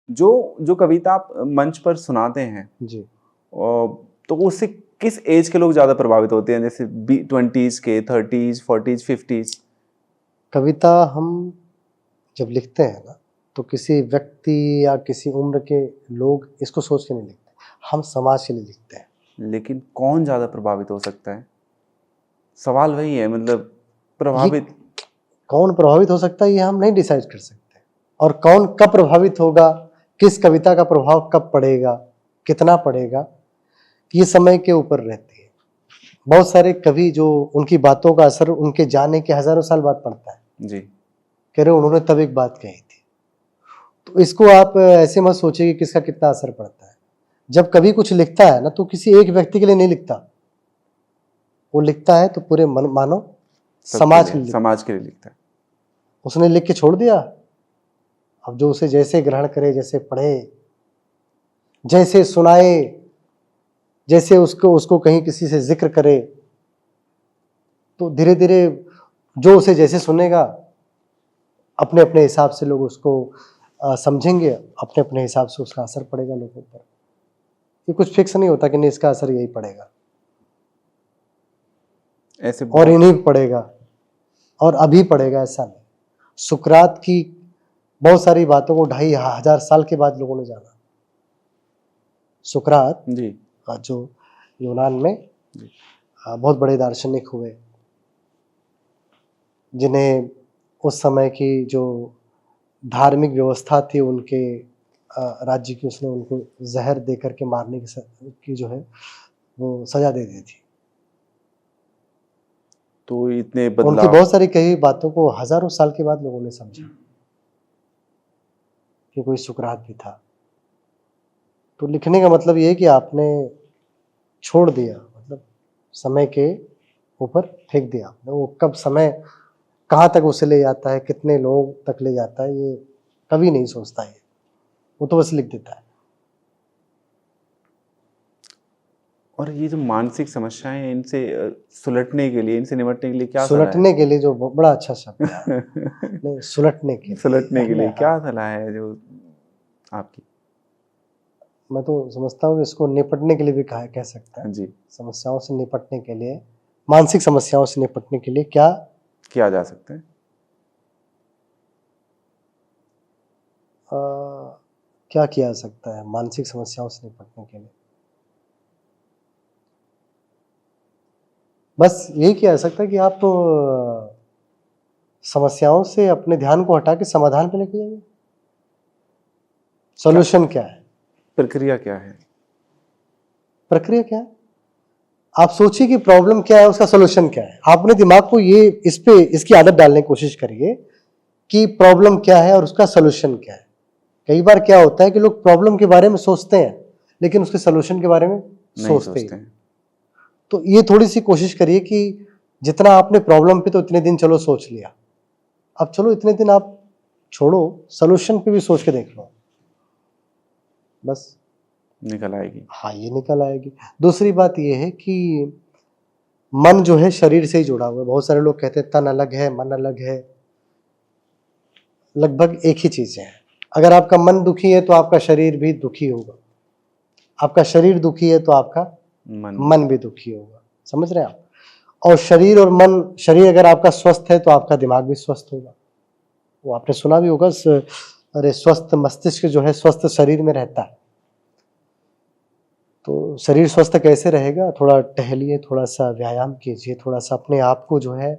S1: जो कविता आप मंच पर सुनाते हैं
S2: जी,
S1: तो उससे किस एज के लोग ज्यादा प्रभावित होते हैं, जैसे 20s के, 30s, 40s, 50s?
S2: कविता हम जब लिखते हैं ना, तो किसी व्यक्ति या किसी उम्र के लोग इसको सोच के नहीं लिखते, हम समाज के लिए लिखते हैं।
S1: लेकिन कौन ज्यादा प्रभावित हो सकता है? सवाल वही है, मतलब
S2: ये
S1: प्रभावित
S2: कौन प्रभावित हो सकता है ये हम नहीं डिसाइड कर सकते, और कौन कब प्रभावित होगा, किस कविता का प्रभाव कब पड़ेगा, कितना पड़ेगा, ये समय के ऊपर रहती है। बहुत सारे कवि जो उनकी बातों का असर उनके जाने के हजारों साल बाद पड़ता है,
S1: जी।
S2: कह रहे उन्होंने तब एक बात कही थी। तो इसको आप ऐसे मत सोचिए कि किसका कितना असर पड़ता है। जब कवि कुछ लिखता है ना, तो किसी एक व्यक्ति के लिए नहीं लिखता, वो लिखता है तो पूरे मानो समाज के लिए लिखता है।
S1: समाज के लिए लिखता है।
S2: उसने लिख के छोड़ दिया, अब जो उसे जैसे ग्रहण करे, जैसे पढ़े, जैसे सुनाए, जैसे उसको कहीं किसी से जिक्र करे, तो धीरे धीरे जो उसे जैसे सुनेगा, अपने अपने हिसाब से लोग उसको समझेंगे, अपने अपने हिसाब से उसका असर पड़ेगा लोगों पर। ये कुछ फिक्स नहीं होता कि नहीं इसका असर यही पड़ेगा
S1: ऐसे
S2: और इन्हीं पड़ेगा और अभी पड़ेगा, ऐसा नहीं। सुकरात की बहुत सारी बातों को 2500 साल के बाद लोगों ने जाना। सुकरात
S1: जी,
S2: जो यूनान में बहुत बड़े दार्शनिक हुए, जिन्हें उस समय की जो धार्मिक व्यवस्था थी उनके राज्य की, उसने उनको जहर दे करके मारने की जो है वो सजा दे दी थी।
S1: तो इतने
S2: उनकी
S1: बदलाव।
S2: बहुत सारी कही बातों को हजारों साल के बाद लोगों ने समझा कि कोई सुकरात भी था। तो लिखने का मतलब ये है कि आपने छोड़ दिया, मतलब समय के ऊपर फेंक दिया आपने। वो कब समय कहाँ तक उसे ले जाता है, कितने लोग तक ले जाता है, ये कभी नहीं सोचता है, वो तो बस लिख देता है।
S1: और ये जो मानसिक समस्याएं हैं, इनसे सुलटने के लिए, इनसे निपटने के लिए क्या सलाह है?
S2: सुलटने के लिए जो बड़ा अच्छा शब्द है नहीं, सुलटने के लिए,
S1: सुलटने के लिए
S2: हाँ।
S1: क्या सलाह है जो आपकी?
S2: मैं तो समझता हूँ कि इसको निपटने के लिए भी कह सकता है।
S1: जी,
S2: समस्याओं से निपटने के लिए, मानसिक समस्याओं से निपटने के लिए क्या
S1: किया जा सकता है?
S2: क्या किया जा सकता है मानसिक समस्याओं से निपटने के लिए? बस यही किया जा सकता है कि आप समस्याओं से अपने ध्यान को हटा के समाधान पे लेके जाइए। सॉल्यूशन क्या है,
S1: प्रक्रिया क्या है?
S2: प्रक्रिया क्या है? आप सोचिए कि प्रॉब्लम क्या है, उसका सॉल्यूशन क्या है। आप अपने दिमाग को ये इसकी आदत डालने की कोशिश करिए कि प्रॉब्लम क्या है और उसका सॉल्यूशन क्या है। कई बार क्या होता है कि लोग प्रॉब्लम के बारे में सोचते हैं लेकिन उसके सॉल्यूशन के बारे में
S1: नहीं
S2: सोचते ही
S1: सोचते हैं।
S2: तो ये थोड़ी सी कोशिश करिए कि जितना आपने प्रॉब्लम पे तो इतने दिन चलो सोच लिया, अब चलो इतने दिन आप छोड़ो, सॉल्यूशन पे भी सोच के देख लो, बस
S1: निकल आएगी।
S2: हाँ ये निकल आएगी। दूसरी बात ये है कि मन जो है शरीर से ही जुड़ा हुआ है। बहुत सारे लोग कहते हैं तन अलग है, मन अलग है, लगभग एक ही चीजें हैं। अगर आपका मन दुखी है तो आपका शरीर भी दुखी होगा, आपका शरीर दुखी है तो आपका मन भी दुखी होगा। समझ रहे हैं आप? और शरीर और मन, शरीर अगर आपका स्वस्थ है तो आपका दिमाग भी स्वस्थ होगा। वो आपने सुना भी होगा, अरे स्वस्थ मस्तिष्क जो है स्वस्थ शरीर में रहता है। तो शरीर स्वस्थ कैसे रहेगा? थोड़ा टहलिए, थोड़ा सा व्यायाम कीजिए, थोड़ा सा अपने आप को जो है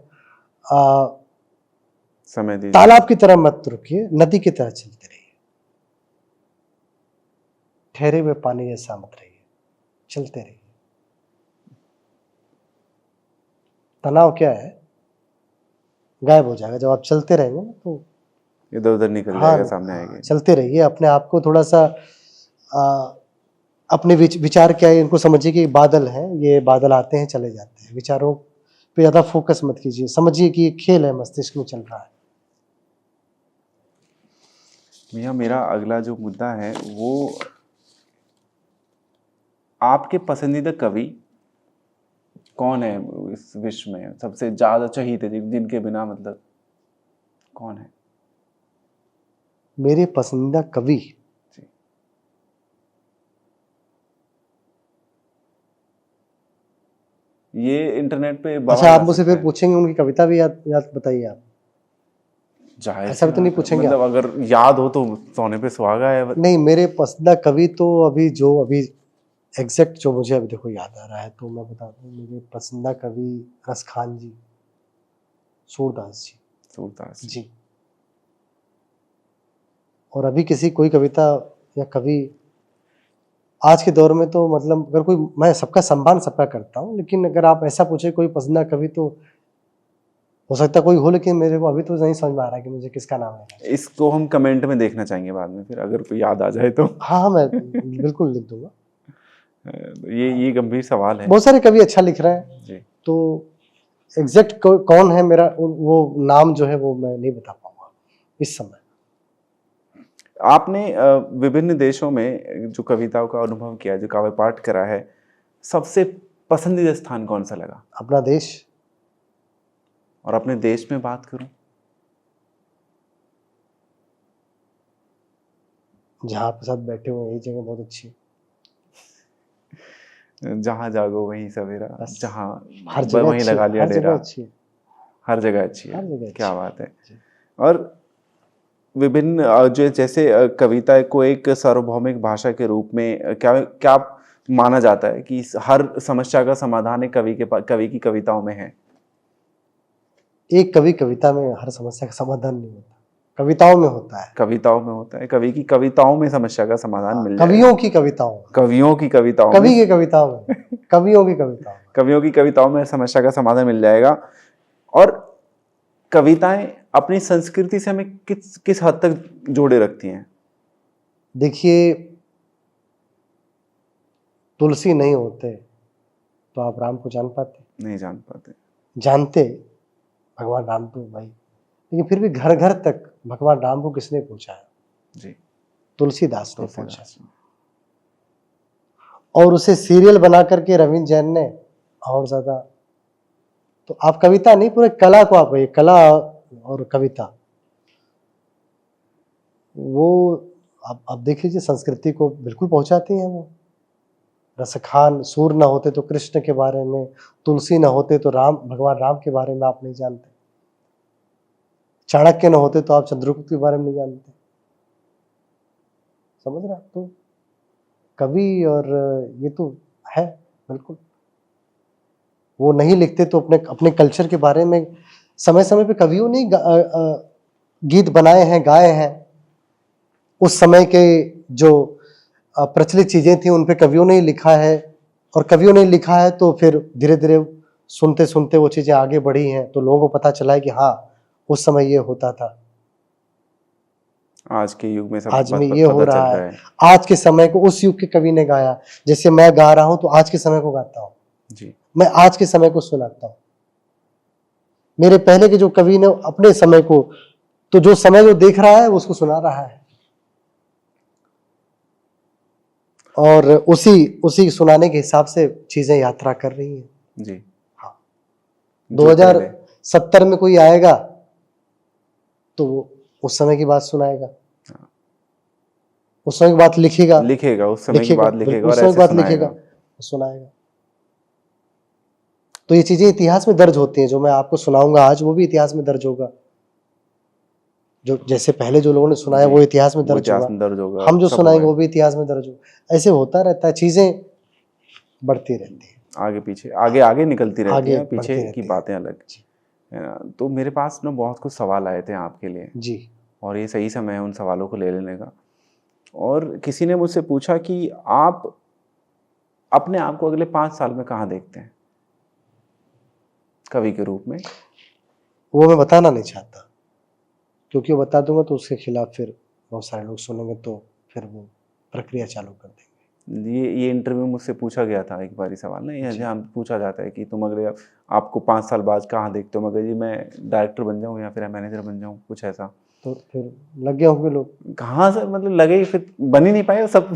S1: समय दीजिए।
S2: तालाब की तरह मत रुकिए, नदी की तरह चलते रहिए, ठहरे हुए पानी जैसा मत रहिए, चलते रहिए। तनाव क्या है, गायब हो जाएगा जब आप चलते रहेंगे ना, तो
S1: इधर उधर निकल
S2: हाँ,
S1: जाएगा, सामने आएगा।
S2: चलते रहिए। अपने आप को थोड़ा सा अपने विचार क्या है इनको समझिए कि बादल हैं, ये बादल आते हैं चले जाते हैं। विचारों पे ज्यादा फोकस मत कीजिए, समझिए कि ये खेल है, मस्तिष्क में चल रहा है।
S1: भैया मेरा अगला जो मुद्दा है वो, आपके पसंदीदा कवि कौन है इस विश्व में, सबसे ज्यादा चहीते जिनके बिना मतलब कौन है?
S2: मेरे पसंदीदा कवि
S1: जी। ये इंटरनेट पे
S2: अच्छा, आप मुझसे फिर पूछेंगे उनकी कविता भी याद याद बताइए आप।
S1: जाहिर
S2: ऐसा भी तो नहीं पूछेंगे
S1: मतलब अगर याद हो तो सोने पे सुहागा है।
S2: नहीं, मेरे पसंदीदा कवि तो अभी एग्जैक्ट जो मुझे अभी देखो याद आ रहा है तो मैं बता दूं, मेरे पसंदीदा कवि रसखान जी, सूरदास जी।
S1: सूरदास
S2: जी। और अभी किसी कोई कविता या कवि आज के दौर में तो मतलब अगर कोई, मैं सबका सम्मान सबका करता हूँ, लेकिन अगर आप ऐसा पूछे कोई पसंदीदा कवि तो हो सकता है कोई हो, लेकिन मेरे को अभी तो नहीं समझ में आ रहा है कि मुझे किसका नाम है।
S1: इसको हम कमेंट में देखना चाहेंगे बाद में, फिर अगर कोई याद आ जाए तो।
S2: हाँ हाँ, मैं बिल्कुल लिख दूंगा।
S1: ये गंभीर सवाल है।
S2: बहुत सारे कवि अच्छा लिख रहे हैं
S1: जी।
S2: तो एग्जैक्ट कौन है मेरा वो नाम जो है वो मैं नहीं बता पाऊंगा इस समय।
S1: आपने विभिन्न देशों में जो कविताओं का अनुभव किया, जो काव्य पाठ करा है, सबसे पसंदीदा स्थान कौन सा लगा?
S2: अपना देश।
S1: और अपने देश में बात करूं,
S2: जहाँ आप साथ बैठे हुए यही जगह बहुत अच्छी है।
S1: जहां जागो वहीं सवेरा, जहां
S2: हर जगह
S1: वहीं लगा लिया डेरा।
S2: अच्छी है,
S1: हर जगह अच्छी है,
S2: हर जगह
S1: क्या
S2: अच्छी
S1: बात है।
S2: जी।
S1: और विभिन्न जो जैसे कविता को एक सार्वभौमिक भाषा के रूप में क्या क्या माना जाता है कि हर समस्या का समाधान एक कवि की कविताओं में है?
S2: एक कवि कविता में हर समस्या का समाधान नहीं होता, कविताओं में होता है।
S1: कविताओं में होता है, कवि की कविताओं में समस्या का समाधान मिल जाएगा।
S2: कवियों की कविताओं,
S1: कवियों की कविताओं
S2: कवि
S1: में,
S2: की कविताओं में, कवियों की कविताओं में,
S1: कवियों की कविताओं में समस्या का समाधान मिल जाएगा। और कविताएं अपनी संस्कृति से हमें किस किस हद तक जोड़े रखती हैं?
S2: देखिए, तुलसी नहीं होते तो आप राम को जान पाते?
S1: नहीं जान पाते।
S2: जानते भगवान राम तो भाई, लेकिन फिर भी घर घर तक भगवान राम को किसने पहुंचाया?
S1: जी,
S2: तुलसीदास ने पहुंचाया।
S1: तुलसीदास।
S2: और उसे सीरियल बना करके रविंद्र जैन ने और ज्यादा। तो आप कविता नहीं, पूरे कला को आप, ये कला और कविता वो आप देख लीजिए, संस्कृति को बिल्कुल पहुंचाती हैं वो। रसखान, सूर न होते तो कृष्ण के बारे में, तुलसी न होते तो राम, भगवान राम के बारे में आप नहीं जानते, चाणक्य न होते तो आप चंद्रगुप्त के बारे में नहीं जानते। समझ रहे आप? तो कवि और ये तो है बिल्कुल। वो नहीं लिखते तो अपने कल्चर के बारे में समय समय पे कवियों ने गीत बनाए हैं, गाए हैं। उस समय के जो प्रचलित चीजें थी उन पे कवियों ने ही लिखा है, और कवियों ने लिखा है तो फिर धीरे धीरे सुनते सुनते वो चीजें आगे बढ़ी हैं, तो लोगों को पता चला है कि हाँ उस समय ये होता था,
S1: आज के युग में सब
S2: आज में ये हो रहा है। आज के समय को उस युग के कवि ने गाया, जैसे मैं गा रहा हूं तो आज के समय को गाता हूं
S1: जी।
S2: मैं आज के समय को सुनाता हूं। मेरे पहले के जो कवि ने अपने समय को, तो जो समय जो देख रहा है उसको सुना रहा है, और उसी सुनाने के हिसाब से चीजें यात्रा कर रही हैं
S1: जी।
S2: हाँ। 2070 में कोई आएगा तो वो उस समय की बात सुनाएगा, उस समय की बात लिखेगा,
S1: उस समय की बात लिखेगा,
S2: उस समय की बात लिखेगा, सुनाएगा। तो ये चीजें इतिहास में दर्ज होती हैं। जो मैं आपको सुनाऊंगा आज वो भी इतिहास में दर्ज होगा, जो जैसे पहले जो लोगों ने सुनाया वो इतिहास में दर्ज होगा, हम जो सुनाएंगे वो भी इतिहास में दर्ज होगा। ऐसे होता रहता है, चीजें बढ़ती रहती है,
S1: आगे पीछे, आगे आगे निकलती रहती है, पीछे की बातें अलग। तो मेरे पास ना बहुत कुछ सवाल आए थे आपके लिए
S2: जी,
S1: और ये सही समय है उन सवालों को ले लेने का। और किसी ने मुझसे पूछा कि आप अपने आप को अगले 5 साल में कहाँ देखते हैं कवि के रूप में? वो
S2: मैं बताना नहीं चाहता, क्योंकि वो बता दूंगा तो उसके खिलाफ फिर बहुत सारे लोग सुनेंगे, तो फिर वो प्रक्रिया चालू कर देंगे।
S1: ये इंटरव्यू मुझसे पूछा गया था एक बारी सवाल ना, ये जहाँ पूछा जाता है कि तुम अगले आपको 5 साल बाद कहाँ देखते हो? मगर जी मैं डायरेक्टर बन जाऊँ या फिर मैनेजर बन जाऊँ, कुछ ऐसा।
S2: तो फिर लग गए होंगे लोग।
S1: कहाँ से मतलब लगे, फिर बन ही नहीं पाए सब।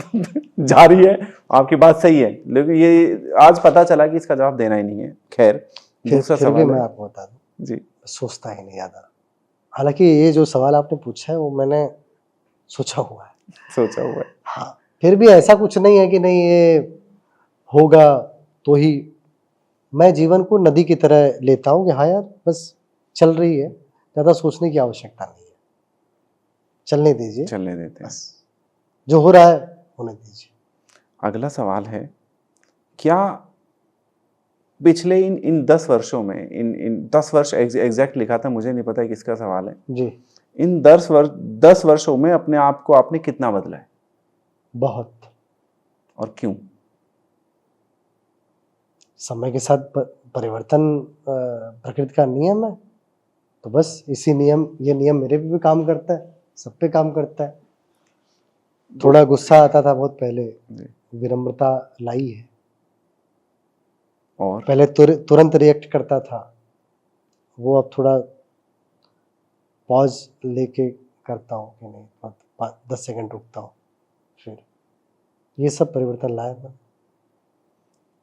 S1: जारी है, आपकी बात सही है, लेकिन ये आज पता चला कि इसका जवाब देना ही नहीं है। खैर, दूसरा सवाल
S2: मैं आपको बता दूं
S1: जी,
S2: सोचता ही नहीं ज्यादा। हालांकि ये जो सवाल आपने पूछा है वो मैंने सोचा हुआ है। हाँ, फिर भी ऐसा कुछ नहीं है कि नहीं ये होगा तो ही मैं जीवन को नदी की तरह लेता हूँ कि हाँ यार बस चल रही है, ज़्यादा सोचने की आवश्यकता नहीं है, चलने दीजिए,
S1: चलने देते हैं।
S2: बस जो हो रहा है होने दीजिए।
S1: अगला सवाल है, क्या पिछले इन 10 वर्षों में, इन 10 वर्ष एग्जैक्ट लिखा था, मुझे नहीं पता किसका सवाल है,
S2: जी
S1: इन 10 वर्षों में अपने आप को आपने कितना बदला है
S2: बहुत।
S1: और क्यों?
S2: समय के साथ परिवर्तन प्रकृति का नियम है, तो बस ये नियम मेरे पे भी काम करता है, सब पे काम करता है। थोड़ा गुस्सा आता था बहुत पहले, विनम्रता लाई है।
S1: और
S2: पहले तुरंत रिएक्ट करता था, वो अब थोड़ा पॉज लेके करता हूँ कि नहीं, 10 सेकंड रुकता हूँ, फिर ये सब परिवर्तन लाया मैं।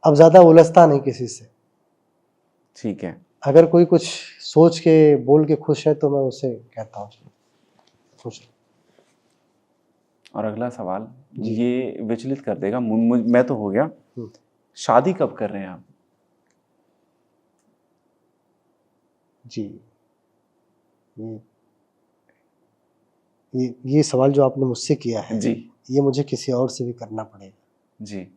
S2: अब ज्यादा उलझता नहीं किसी से।
S1: ठीक है,
S2: अगर कोई कुछ सोच के बोल के खुश है तो मैं उसे कहता हूँ खुश।
S1: और अगला सवाल ये विचलित कर देगा, मैं तो हो गया, शादी कब कर रहे हैं आप?
S2: जी ये सवाल जो आपने मुझसे किया है
S1: जी,
S2: ये मुझे किसी और से भी करना पड़ेगा।
S1: जी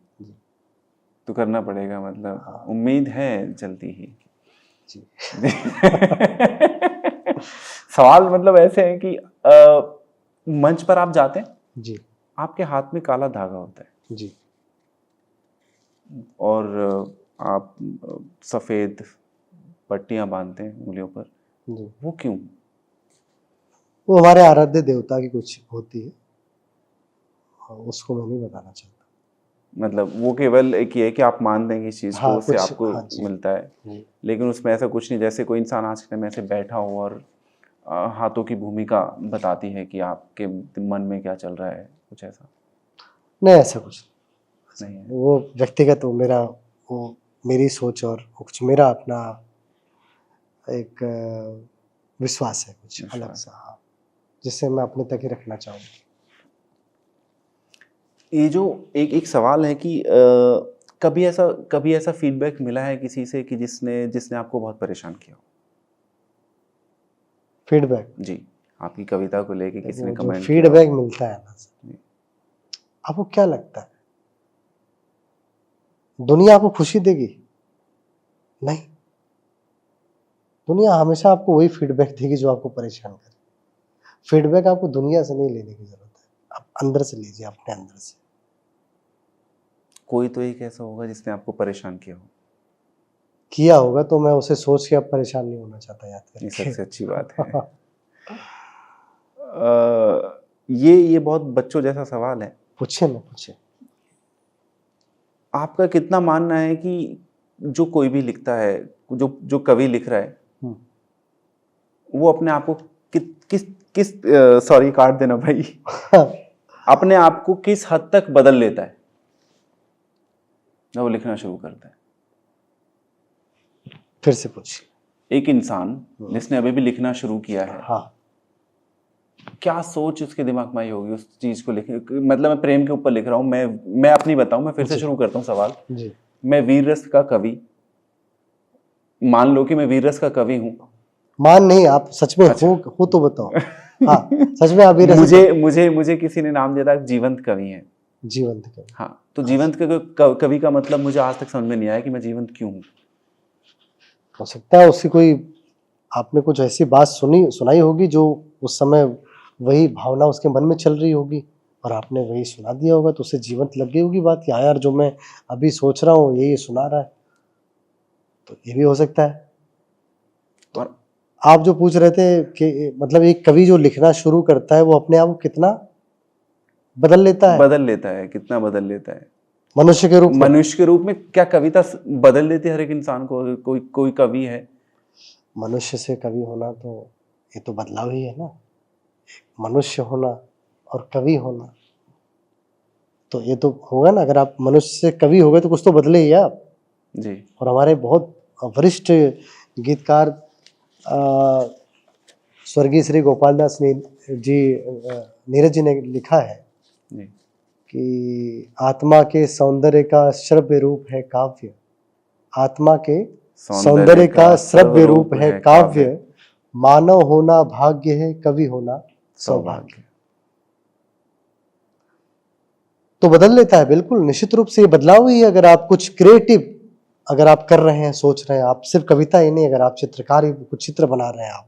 S1: तो करना पड़ेगा, मतलब हाँ। उम्मीद है जल्दी ही।
S2: जी
S1: सवाल मतलब ऐसे है कि मंच पर आप जाते हैं
S2: जी,
S1: आपके हाथ में काला धागा होता है
S2: जी,
S1: और आप सफेद पट्टियां बांधते हैं उंगलियों पर
S2: जी।
S1: वो क्यों?
S2: वो हमारे आराध्य देवता की कुछ होती है, उसको मैं नहीं बताना चाहता।
S1: मतलब वो केवल एक ये है कि आप मान देंगे इस चीज को, उससे आपको मिलता है, लेकिन उसमें ऐसा कुछ नहीं जैसे कोई इंसान आज के टाइम ऐसे बैठा हो और हाथों की भूमिका बताती है कि आपके मन में क्या चल रहा है, कुछ ऐसा
S2: नहीं, ऐसा कुछ
S1: नहीं है।
S2: वो व्यक्तिगत वो मेरी सोच और कुछ मेरा अपना एक विश्वास है, कुछ अलग सा, हाँ, जिससे मैं अपने तक ही रखना चाहूँगा।
S1: ये जो एक सवाल है कि कभी ऐसा फीडबैक मिला है किसी से कि जिसने आपको बहुत परेशान किया हो?
S2: फीडबैक?
S1: जी, आपकी कविता को लेके किसी ने कमेंट
S2: फीडबैक मिलता है ना, आपको क्या लगता है दुनिया आपको खुशी देगी? नहीं, दुनिया हमेशा आपको वही फीडबैक देगी जो आपको परेशान करे। फीडबैक आपको दुनिया से नहीं लेने की जरूरत है, आप अंदर से लीजिए, अपने अंदर से।
S1: कोई तो एक ऐसा होगा जिसने आपको परेशान
S2: किया होगा तो मैं उसे सोच के अब परेशान नहीं होना चाहता, याद करके।
S1: ये सबसे अच्छी बात है। ये बहुत बच्चों जैसा सवाल है,
S2: पूछे ना, पूछे।
S1: आपका कितना मानना है कि जो कोई भी लिखता है, जो कवि लिख रहा है, वो अपने आप को किस सॉरी काट देना भाई अपने आप को किस हद तक बदल लेता है जब वो लिखना शुरू करता है?
S2: फिर से पूछिए।
S1: एक इंसान जिसने अभी भी लिखना शुरू किया है,
S2: हाँ,
S1: क्या सोच उसके दिमाग में आई होगी उस चीज को लिखने, मतलब मैं प्रेम के ऊपर लिख रहा हूँ, मैं अपनी बताऊं, मैं फिर से शुरू करता हूँ सवाल जी। मैं वीर रस का कवि, मान लो कि मैं वीर रस का कवि हूँ।
S2: मान नहीं, आप सच में अच्छा। हो तो बताओ। हाँ, सच में आप वीर रस
S1: मुझे किसी ने नाम दिया था जीवंत कवि है।
S2: जीवंत कवि?
S1: हाँ, तो जीवंत कवि का मतलब मुझे आज तक समझ में नहीं आया कि मैं जीवंत क्यों हूँ।
S2: हो सकता है उसकी कोई आपने कुछ ऐसी बात सुनाई होगी जो उस समय वही भावना उसके मन में चल रही होगी और आपने वही सुना दिया होगा, तो उसे जीवंत लग गई होगी बात कि हाँ यार जो मैं अभी सोच रहा हूँ ये सुना रहा है, तो ये भी हो सकता है। और आप जो पूछ रहे थे कि मतलब एक कवि जो लिखना शुरू करता है वो अपने आप को कितना बदल लेता है,
S1: कितना बदल लेता है
S2: मनुष्य के रूप
S1: में क्या कविता बदल देती है हर एक इंसान को? कोई कवि है
S2: मनुष्य से कवि होना, तो ये तो बदलाव ही है ना, मनुष्य होना और कवि होना, तो ये तो होगा ना। अगर आप मनुष्य से कवि हो गए तो कुछ तो बदले ही आप
S1: जी।
S2: और हमारे बहुत वरिष्ठ गीतकार स्वर्गीय श्री गोपाल दास जी नीरज जी ने लिखा है
S1: जी।
S2: कि आत्मा के सौंदर्य का श्रव्य रूप है काव्य, आत्मा के सौंदर्य का श्रव्य रूप है काव्य, मानव होना भाग्य है, कवि होना सौभाग्य। तो बदल लेता है, बिल्कुल निश्चित रूप से ये बदलाव ही है। अगर आप कुछ क्रिएटिव अगर आप कर रहे हैं, सोच रहे हैं, आप सिर्फ कविता ही नहीं, अगर आप चित्रकार ही कुछ चित्र बना रहे हैं, आप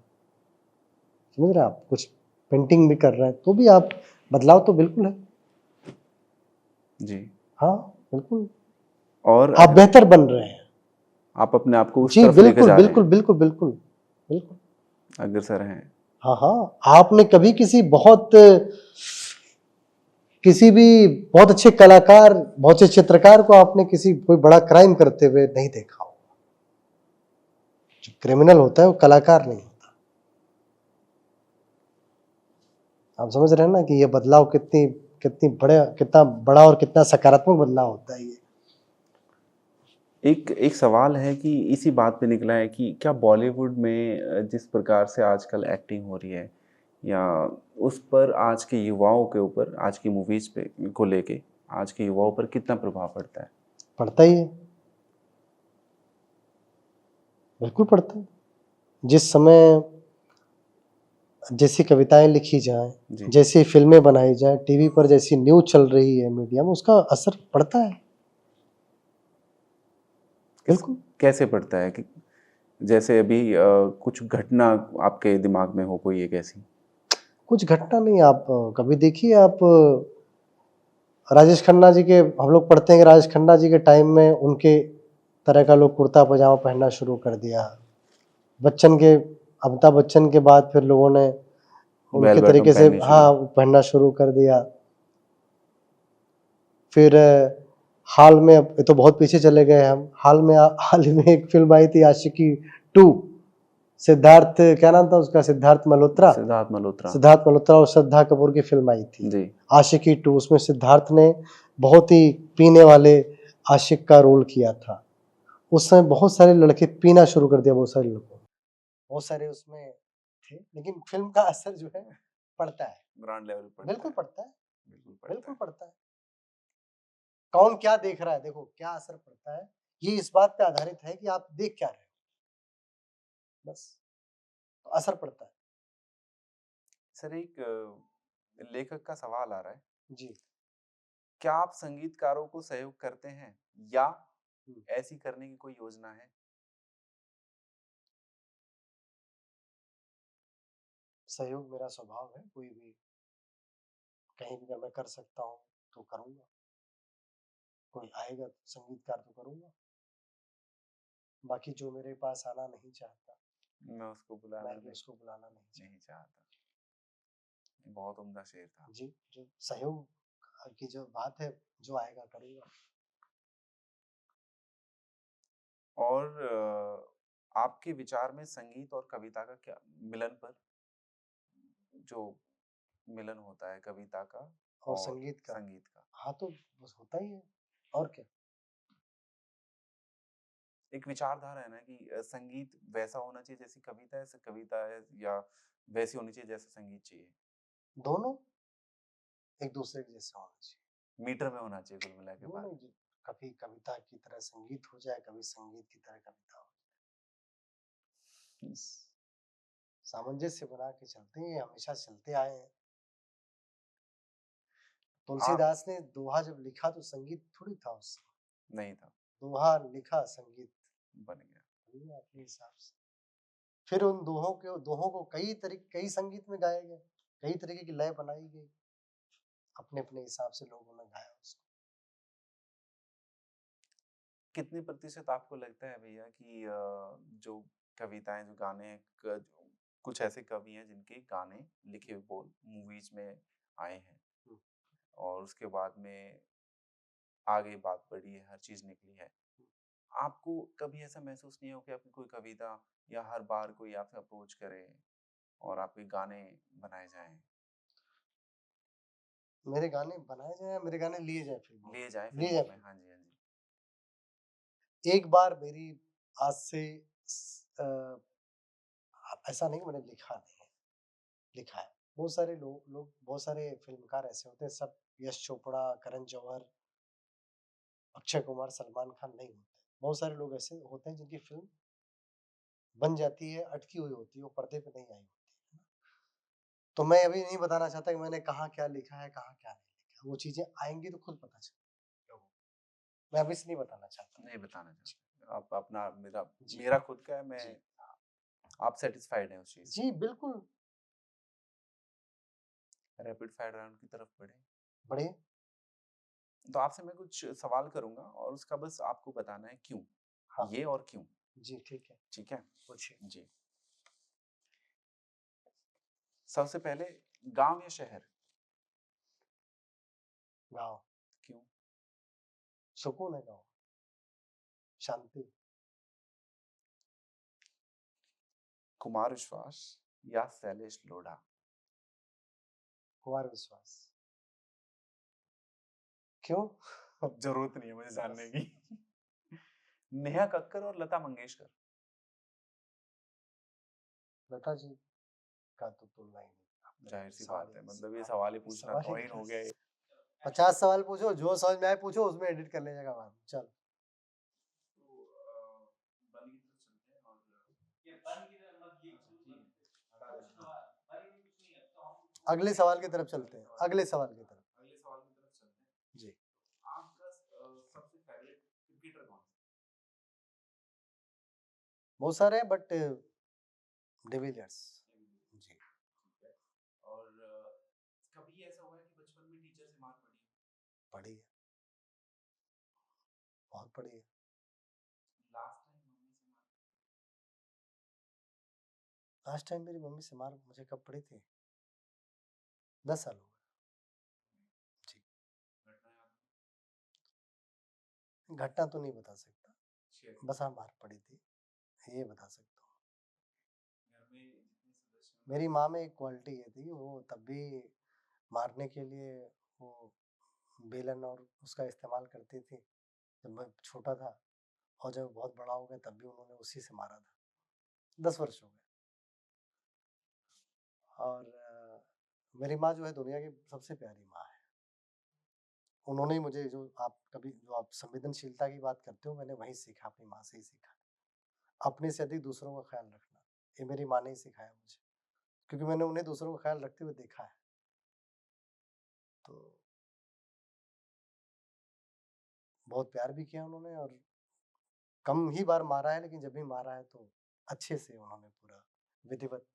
S2: समझ रहे हैं, आप कुछ पेंटिंग भी कर रहे हैं, तो भी आप बदलाव तो बिल्कुल है
S1: जी।
S2: हाँ बिल्कुल।
S1: और
S2: आप बेहतर बन रहे हैं,
S1: आप अपने आप को उस
S2: जी
S1: तरफ लेके
S2: बिल्कुल
S1: जा रहे
S2: बिल्कुल
S1: हैं,
S2: बिल्कुल बिल्कुल बिल्कुल
S1: अग्रसर हैं।
S2: हाँ हाँ। आपने कभी किसी बहुत अच्छे कलाकार, बहुत अच्छे चित्रकार को आपने किसी कोई बड़ा क्राइम करते हुए नहीं देखा होगा। जो क्रिमिनल होता है वो कलाकार नहीं होता। आप समझ रहे हैं ना कि ये बदलाव कितना बड़ा और कितना सकारात्मक बदलाव होता है ये।
S1: एक सवाल है कि इसी बात पे निकला है कि क्या बॉलीवुड में जिस प्रकार से आजकल एक्टिंग हो रही है, या उस पर आज के युवाओं के ऊपर, आज की मूवीज पे को लेके आज के युवाओं पर कितना प्रभाव पड़ता है?
S2: पड़ता ही है, बिल्कुल पड़ता है। जिस समय जैसी कविताएं लिखी जाएं,
S1: जी।
S2: जैसी फिल्में बनाई जाएं, टीवी पर जैसी न्यूज चल रही है मीडिया में, उसका असर पड़ता है बिल्कुल।
S1: कैसे पड़ता है? कि जैसे अभी कुछ घटना आपके दिमाग में हो कोई एक ऐसी?
S2: कुछ घटना नहीं, आप कभी देखिए, आप राजेश खन्ना जी के, हम लोग पढ़ते हैं कि राजेश खन्ना जी के टाइम में उनके तरह का लोग कुर्ता पजामा पहनना शुरू कर दिया। अमिताभ बच्चन के बाद फिर लोगों ने उनके
S1: बेल
S2: तरीके
S1: बॉटम
S2: से
S1: पहननी शुरू।
S2: पहनना शुरू कर दिया। फिर हाल में, अब ये तो बहुत पीछे चले गए हम, हाल में एक फिल्म आई थी आशिकी 2, सिद्धार्थ, क्या नाम था उसका, सिद्धार्थ मल्होत्रा और श्रद्धा कपूर की फिल्म आई थी
S1: जी।
S2: आशिकी 2। उसमें सिद्धार्थ ने बहुत ही पीने वाले आशिक का रोल किया था। उस समय बहुत सारे लड़के पीना शुरू कर दिया, बहुत सारे उसमें थे, लेकिन फिल्म का असर जो है पड़ता है,
S1: ग्राउंड लेवल पर
S2: बिल्कुल पड़ता है, बिल्कुल
S1: है।
S2: पड़ता है। कौन क्या देख रहा है, देखो क्या असर पड़ता है, ये इस बात पे आधारित है कि आप देख क्या रहे हो, बस तो असर पड़ता है।
S1: सर, एक लेखक का सवाल आ रहा है,
S2: जी।
S1: क्या आप संगीतकारों को सहयोग करते हैं, या
S2: हम्म।
S1: ऐसी करने की कोई योजना है?
S2: सहयोग मेरा स्वभाव है, कोई भी कहीं भी अगर मैं कर सकता हूँ तो करूँगा, कोई आएगा तो संगीतकार तो करूँगा, बाकी जो मेरे पास आना नहीं चाहता
S1: मैं उसको बुलाना
S2: मैं भी उसको बुलाना नहीं
S1: नहीं चाहता। बहुत उम्दा शेर था।
S2: जी, जो सहयोग की जो बात है, जो आएगा करूँगा।
S1: और आपके विचार में संगीत और कविता का क्या मिलन पर, जो मिलन होता है कविता का
S2: और
S1: और
S2: संगीत का,
S1: संगीत का,
S2: हाँ तो बस होता ही है, और क्या।
S1: एक विचारधारा है ना कि संगीत वैसा होना चाहिए जैसी कविता है, या वैसी होनी चाहिए जैसा संगीत चाहिए?
S2: दोनों एक दूसरे के जैसे होना चाहिए,
S1: मीटर में होना चाहिए कुल मिला के बात।
S2: दोनों कभी कविता की तरह संगीत हो जाए, कभी संगीत की तरह कविता हो जाए, सामंजस्य बना के चलते हैं, हमेशा चलते आए हैं। तुलसीदास ने दोहा जब लिखा तो संगीत थोड़ी था उस समय,
S1: नहीं था,
S2: दोहा लिखा, संगीत
S1: बन गया
S2: अपने हिसाब से। फिर उन दोहों को कई संगीत में गाए गए, कई तरीके की लय बनाई गई, अपने अपने हिसाब से लोगों ने गाया उसको।
S1: कितने प्रतिशत आपको लगता है भैया कि जो कविताएं, जो गाने हैं, कुछ ऐसे कवि हैं जिनके गाने लिखे हुए बोल मूवीज में आए हैं, और उसके बाद में आगे बात बढ़ी है, हर चीज निकली है, आपको कभी ऐसा महसूस नहीं हो कि आपकी कोई कविता या हर बार कोई आपसे अप्रोच करे और आपके गाने बनाए जाएं?
S2: मेरे गाने बनाए जाए, मेरे गाने लिए जाए
S1: फिल्मों में, हाँ जी, हाँ जी।
S2: एक बार मेरी आज से ऐसा नहीं मैंने लिखा नहीं है, लिखा है। बहुत सारे बहुत सारे फिल्मकार ऐसे होते हैं, सब यश चोपड़ा, करण जौहर, अक्षय कुमार, सलमान खान नहीं होते, बहुत सारे लोग ऐसे होते हैं जिनकी फिल्म बन जाती है, अटकी हुई होती है, वो पर्दे पे नहीं आई होती है। तो मैं अभी नहीं बताना चाहता कि मैंने कहाँ क्या लिखा है, कहाँ क्या नहीं लिखा। वो चीजें आएंगी तो खुद पता चलेगा लोगों को। मैं अभी से नहीं बताना चाहता।
S1: नहीं बताना चाहते आप अपना, मेरा
S2: जी
S1: मेरा खुद का है, मैं
S2: जी
S1: आप सेटिस्फाइड हैं उस चीज से?
S2: जी बिल्कुल।
S1: रैपिड फायर राउंड की तरफ बढ़े।
S2: बड़े
S1: तो आपसे मैं कुछ सवाल करूंगा और उसका बस आपको बताना है क्यों,
S2: हाँ
S1: ये और क्यों।
S2: जी ठीक है,
S1: ठीक है
S2: पूछिए।
S1: जी। सबसे पहले, गांव या शहर?
S2: गाँव।
S1: क्यों?
S2: सुकून है गाँव, शांति।
S1: कुमार विश्वास या शैलेश लोढ़ा?
S2: कुमार विश्वास। क्यों?
S1: जरूरत नहीं है मुझे जानने की। नेहा कक्कर और लता मंगेशकर?
S2: लता जी का तो तुलना ही नहीं।
S1: जाहिर सी
S2: सवाल
S1: बात है,
S2: ही
S1: मतलब ये सवाल ही पूछना
S2: सवाल ही
S1: तौहीन हो गया ये।
S2: 50 सवाल पूछो, जो समझ में आए पूछो, उसमें एडिट कर लीजिएगा बाद में। चल अगले सवाल की तरफ चलते हैं, अगले सवाल की तरफ।
S1: अगले सवाल की तरफ चलते हैं
S2: जी।
S1: आपका सबसे फेवरेट क्रिकेटर कौन सा?
S2: बहुत सारे हैं बट डिविलियर्स। जी।
S1: ठीक है। और कभी ऐसा हुआ है कि बचपन में टीचर से मार पड़ी?
S2: पढ़ी है, बहुत पढ़ी है।
S1: लास्ट टाइम मम्मी से मार?
S2: लास्ट टाइम मेरी मम्मी से मार मुझे कब पड़ी थी? 10 साल हो गए। जी।
S1: घटना याद हो?
S2: घटना तो नहीं बता सकता,
S1: शेयर
S2: बस हाँ मार पड़ी थी, ये बता सकता हूँ।
S1: घर में जितने सदस्य हैं,
S2: मेरी माँ में एक क्वालिटी ये थी, वो तब भी मारने के लिए वो बेलन और उसका इस्तेमाल करती थी जब मैं छोटा था, और जब बहुत बड़ा हो गया तब भी उन्होंने उसी से मारा था। 10 वर्ष हो गए। और मेरी माँ जो है दुनिया की सबसे प्यारी माँ है। उन्होंने ही मुझे जो आप संवेदनशीलता की बात करते हो, मैंने वही सीखा, अपनी माँ से ही सीखा। अपने से अधिक दूसरों का ख्याल रखना, ये मेरी माँ ने ही सिखाया मुझे, क्योंकि मैंने उन्हें दूसरों का ख्याल रखते हुए देखा है। तो बहुत प्यार भी किया उन्होंने, और कम ही बार मारा है, लेकिन जब भी मारा है तो अच्छे से उन्होंने पूरा विधिवत,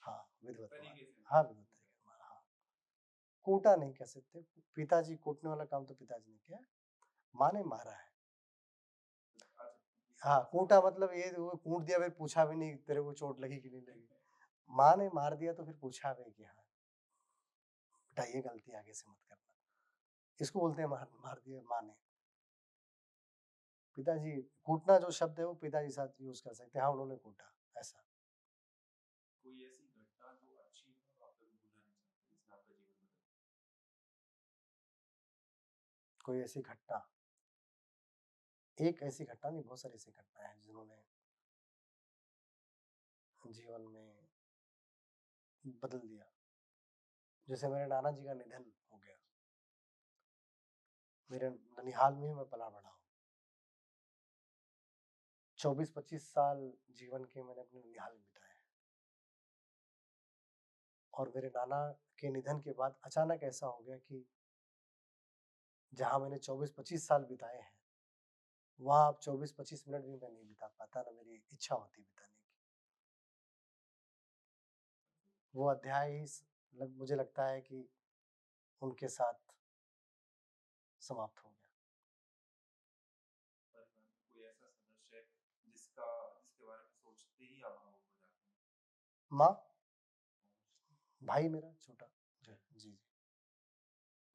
S2: हाँ विधिवत मारा। हाँ विधिवत तरीके से मारा। हाँ, कूटा नहीं कह सकते, पिताजी कूटने वाला काम तो पिताजी ने किया, माँ ने मारा है। हाँ, कूटा मतलब ये वो कूट दिया फिर पूछा भी नहीं तेरे को चोट लगी कि नहीं लगी। माँ ने मार दिया तो फिर पूछा भी कि हाँ बेटा ये गलती आगे से मत करना, इसको बोलते हैं मार मार दिया माँ ने। पिताजी, कूटना जो शब्द है वो पिताजी साथ यूज कर सकते हैं, हाँ उन्होंने कूटा, ऐसा।
S1: कोई ऐसी घटना जो अच्छी हो और आप कभी भूलना नहीं चाहते, जिसने आपका जीवन बदल दिया?
S2: कोई ऐसी घटना, एक ऐसी घटना नहीं, बहुत सारी ऐसी घटनाएं हैं जिन्होंने जीवन में बदल दिया। जैसे मेरे नाना जी का निधन हो गया, मेरे ननिहाल में ही मैं पला बड़ा हूँ। 24-25 साल जीवन के मैंने अपने ननिहाल में बिताए हैं, और मेरे नाना के निधन के बाद अचानक ऐसा हो गया कि जहाँ मैंने 24-25 साल बिताए हैं, वहाँ अब 24-25 मिनट भी मैं नहीं बिता पाता, ना मेरी इच्छा होती बिताने की। वो अध्याय ही मुझे लगता है कि उनके साथ समाप्त हो गया।
S1: परिवार में कोई ऐसा सदस्य है जिसके बारे में सोचते ही आप भावुक हो जाते हैं?
S2: माँ, भाई मेरा छोटा, जी जी।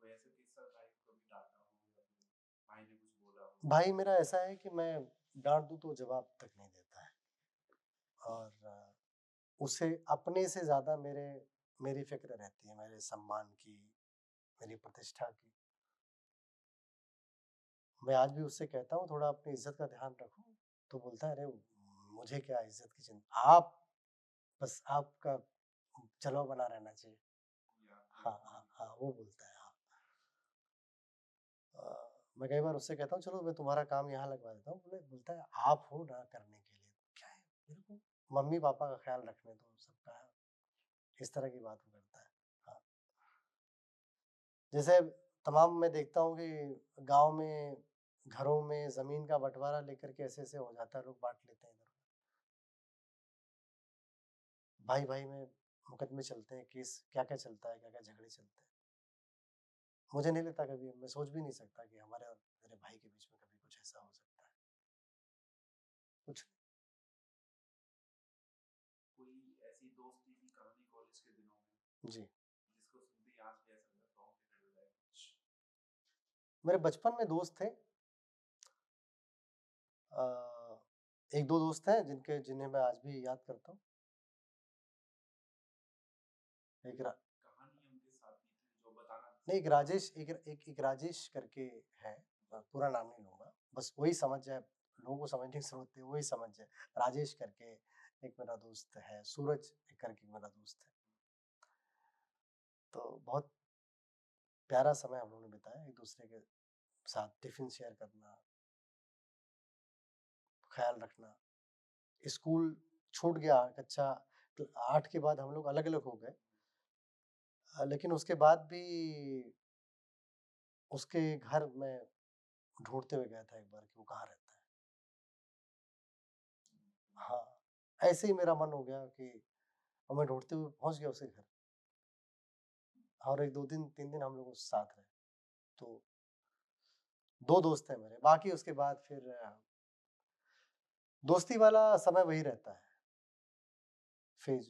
S1: कोई ऐसा किस्सा भाई को कभी डांटा हो या फिर भाई ने कुछ बोला हो?
S2: भाई मेरा ऐसा है कि मैं डांट दूं तो जवाब तक नहीं देता है, और उसे अपने से ज्यादा मेरी फिक्र रहती है, मेरे सम्मान की, मेरी प्रतिष्ठा की। मैं आज भी उससे कहता हूँ थोड़ा अपनी इज्जत का ध्यान रखो, तो बोलता है अरे मुझे क्या इज्जत की चिंता, आप बस आपका चलो बना रहना चाहिए। हाँ हाँ हाँ, वो बोलता है हाँ। मैं कई बार उससे कहता हूँ चलो मैं तुम्हारा काम यहाँ लगवा देता हूँ, बोलता है आप हो ना करने के लिए, क्या है मेरे को मम्मी पापा का ख्याल रखने दो सबका, इस तरह की बात वो करता है। हाँ, जैसे तमाम मैं देखता हूँ कि गांव में घरों में जमीन का बंटवारा लेकर के ऐसे ऐसे हो जाता है, लोग बांट लेते हैं इधर, भाई भाई में मुकदमे चलते हैं, केस क्या क्या चलता है, क्या क्या झगड़े चलते हैं। मुझे नहीं लगता, कभी मैं सोच भी नहीं सकता कि हमारे और मेरे भाई के बीच में कभी कुछ ऐसा हो सकता है, कुछ।
S1: कोई ऐसी दोस्ती की कहानी कॉलेज के दिनों में
S2: जी,
S1: जिसको सुनते ही आज भी ऐसा लगता है कि खड़े हो जाए कुछ?
S2: मेरे बचपन में दोस्त थे, एक दो दोस्त हैं जिन्हें मैं आज भी याद करता हूँ। एक
S1: कहानी उनके साथ की थी जो बताना
S2: नहीं, एक राजेश, एक राजेश करके है, पूरा नाम नहीं लूंगा, बस वही समझ जाए, लोगों को समझने की जरूरत है, वही समझ जाए। राजेश करके एक मेरा दोस्त है, सूरज करके मेरा दोस्त है। तो बहुत प्यारा समय हम लोगों ने बिताया एक दूसरे के साथ, टिफिन शेयर करना, ख्याल रखना। स्कूल छूट गया कक्षा 8 के बाद हम लोग अलग अलग हो गए, लेकिन उसके बाद भी उसके घर में ढूंढते हुए गया था एक बार कि वो कहाँ रहता है। हाँ, ऐसे ही मेरा मन हो गया कि और मैं ढूंढते हुए पहुंच गया उसके घर, और एक 2 दिन 3 दिन हम लोग साथ रहे। तो 2 दोस्त हैं मेरे, बाकी उसके बाद फिर दोस्ती वाला समय वही रहता है, फेज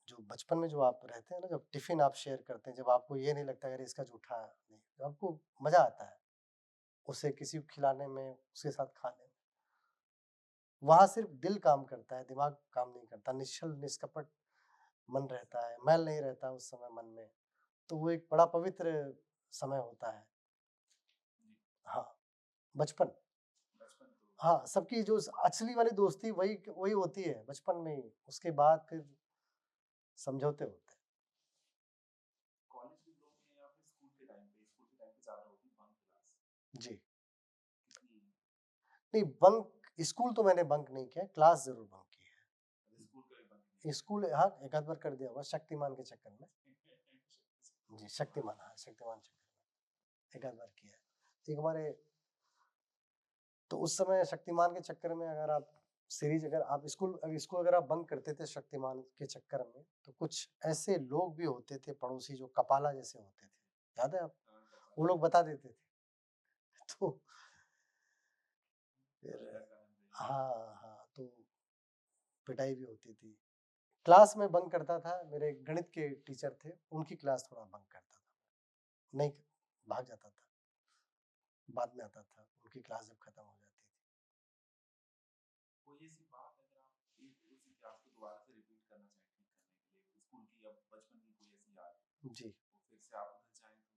S2: जो बचपन में जो आप रहते हैं ना, जब टिफिन आप शेयर करते हैं, जब आपको ये नहीं लगता अरे इसका जूठा नहीं, जब आपको मजा आता है उसे किसी को खिलाने में, उसके साथ खाने में, वहां सिर्फ दिल काम करता है, दिमाग काम नहीं करता, निश्चल निष्कपट मन रहता है, मैल नहीं रहता उस समय मन में। तो वो एक बड़ा पवित्र समय होता है। हाँ, बचपन।
S1: बचपन तो
S2: हाँ, सबकी जो असली वाली दोस्ती वही वही होती है बचपन में ही, उसके बाद फिर समझौते होते हैं।
S1: कॉलेज के दिनों में या फिर स्कूल के टाइम पे ज्यादा होती बंक क्लास
S2: जी,
S1: कितनी?
S2: नहीं बंक, स्कूल तो मैंने बंक नहीं किया, क्लास जरूर बंक की
S1: स्कूल का भी बंक
S2: है। स्कूल हाँ एक आध बार कर दिया होगा, शक्तिमान के चक्कर में। जी, शक्तिमान, हाँ शक्तिमान चक्कर में एक आध बार किया है। एक हमारे, तो उस समय शक्तिमान के चक्कर में अगर आप सीरीज, अगर आप स्कूल अगर आप बंक करते थे शक्तिमान के चक्कर में, तो कुछ ऐसे लोग भी होते थे पड़ोसी जो कपाला जैसे होते थे, याद है आप, वो लोग बता देते थे। तो फिर हाँ हाँ, तो पिटाई भी होती थी। क्लास में बंक करता था, मेरे गणित के टीचर थे, उनकी क्लास थोड़ा बंक करता था, नहीं भाग जाता था, बाद में आता था उनकी क्लास जब खत्म हो जाती थी।
S1: कोई ऐसी बात अगर आप उस इतिहास को दोबारा से रिपीट करना चाहें ठीक करने के लिए, स्कूल की या बचपन की कोई ऐसी याद
S2: जी,
S1: वो फिर से आप उधर चाहें तो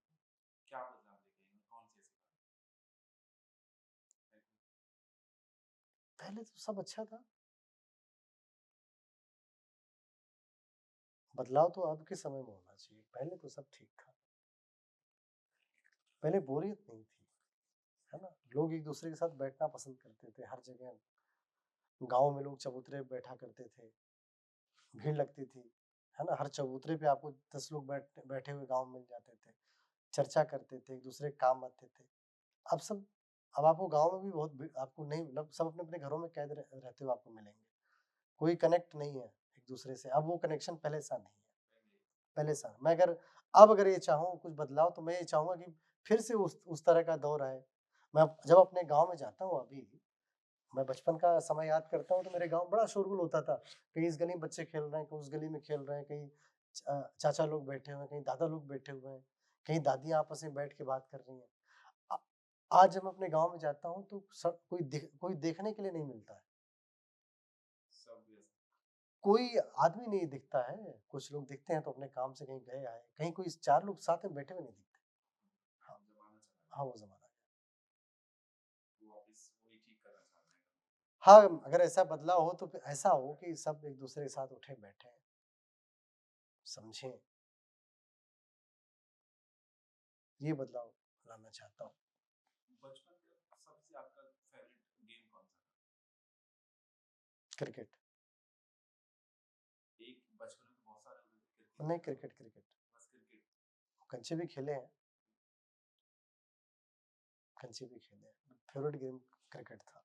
S1: क्या बदलाव लेके आएंगे, कौन सी ऐसी बात?
S2: पहले तो सब अच्छा था, बदलाव तो अब के समय में होना चाहिए, पहले तो सब ठीक था, पहले बोरियत नहीं थी, है ना, लोग एक दूसरे के साथ बैठना पसंद करते थे हर जगह, गांव में लोग चबूतरे बैठा करते थे, भीड़ लगती थी, है ना, हर चबूतरे पे आपको 10 लोग बैठे हुए गांव मिल जाते थे, चर्चा करते थे, एक दूसरे के काम आते थे। अब सब, अब आपको गांव में भी आपको नहीं, मतलब सब अपने अपने घरों में कैद रहते हुए आपको मिलेंगे, कोई कनेक्ट नहीं है एक दूसरे से, अब वो कनेक्शन पहले सा नहीं है, पहले सा। मैं अगर ये चाहूँ कुछ बदलाव, तो मैं ये चाहूंगा कि फिर से उस तरह का दौर आए। मैं जब अपने गांव में जाता हूँ, अभी मैं बचपन का समय याद करता हूँ, तो मेरे गांव बड़ा शोरगुल होता था, कहीं इस गली में बच्चे खेल रहे हैं, कहीं उस गली में खेल रहे हैं, कहीं चाचा लोग बैठे हुए हैं, कहीं दादा लोग बैठे हुए हैं, कहीं दादियां आपस में बैठ के बात कर रही हैं। आज जब मैं अपने गांव में जाता हूँ तो सब कोई देखने के लिए नहीं मिलता है,
S1: सब व्यस्त,
S2: कोई आदमी नहीं दिखता है, कुछ लोग दिखते हैं तो अपने काम से कहीं गए आए, कहीं कोई 4 लोग साथ में बैठे हुए नहीं दिखते। हाँ,
S1: जमाना चला
S2: हाँ वो जमाना गया।
S1: वो वापस वही ठीक करना चाहते हैं।
S2: हाँ, अगर ऐसा बदलाव हो तो फिर ऐसा हो कि सब एक दूसरे के साथ उठे बैठे समझें, ये बदलाव लाना चाहता हूँ।
S1: बचपन
S2: क्रिकेट।
S1: एक बचपन में बहुत सारे क्रिकेट
S2: नहीं, क्रिकेट क्रिकेट
S1: बस क्रिकेट।
S2: कंचे भी खेले हैं, कंचे भी खेले हैं। फेवरेट गेम क्रिकेट था।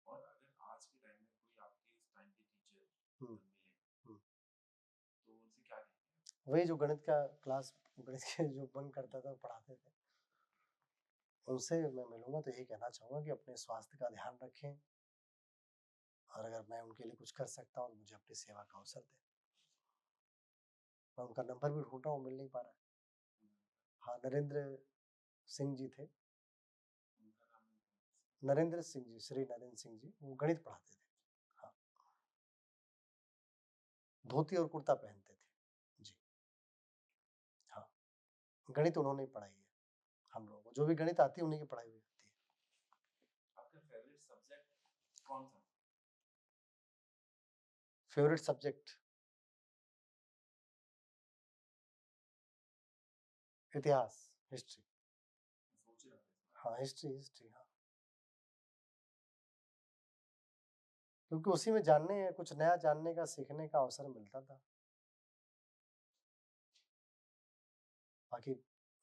S1: और अगर आज के टाइम में कोई आपके उस टाइम के टीचर
S2: हम्म,
S1: मिले तो उनसे क्या कहेंगे?
S2: वही जो गणित का क्लास, गणित के जो बंक करता था पढ़ाते थे, उनसे मैं मिलूंगा तो यही कहना चाहूंगा कि अपने स्वास्थ्य का ध्यान रखें, और अगर मैं उनके लिए कुछ कर सकता हूँ तो मुझे अपनी सेवा का अवसर दें। मैं उनका नंबर भी ढूंढ रहा हूँ, मिल नहीं पा रहा है। हाँ, नरेंद्र सिंह जी थे,
S1: उनका नाम
S2: नरेंद्र सिंह जी, श्री नरेंद्र सिंह जी, वो गणित पढ़ाते थे। हाँ, धोती और कुर्ता पहनते थे जी। हाँ, गणित उन्होंने पढ़ाई है हम लोगों को, जो भी गणित आती है उन्हीं की पढ़ाई हुई होती है।
S1: आपका फेवरेट सब्जेक्ट कौन सा?
S2: फेवरेट सब्जेक्ट इतिहास, हिस्ट्री।
S1: सोच रहा था।
S2: हाँ, हिस्ट्री हाँ, क्योंकि उसी में जानने, कुछ नया जानने का, सीखने का अवसर मिलता था। बाकी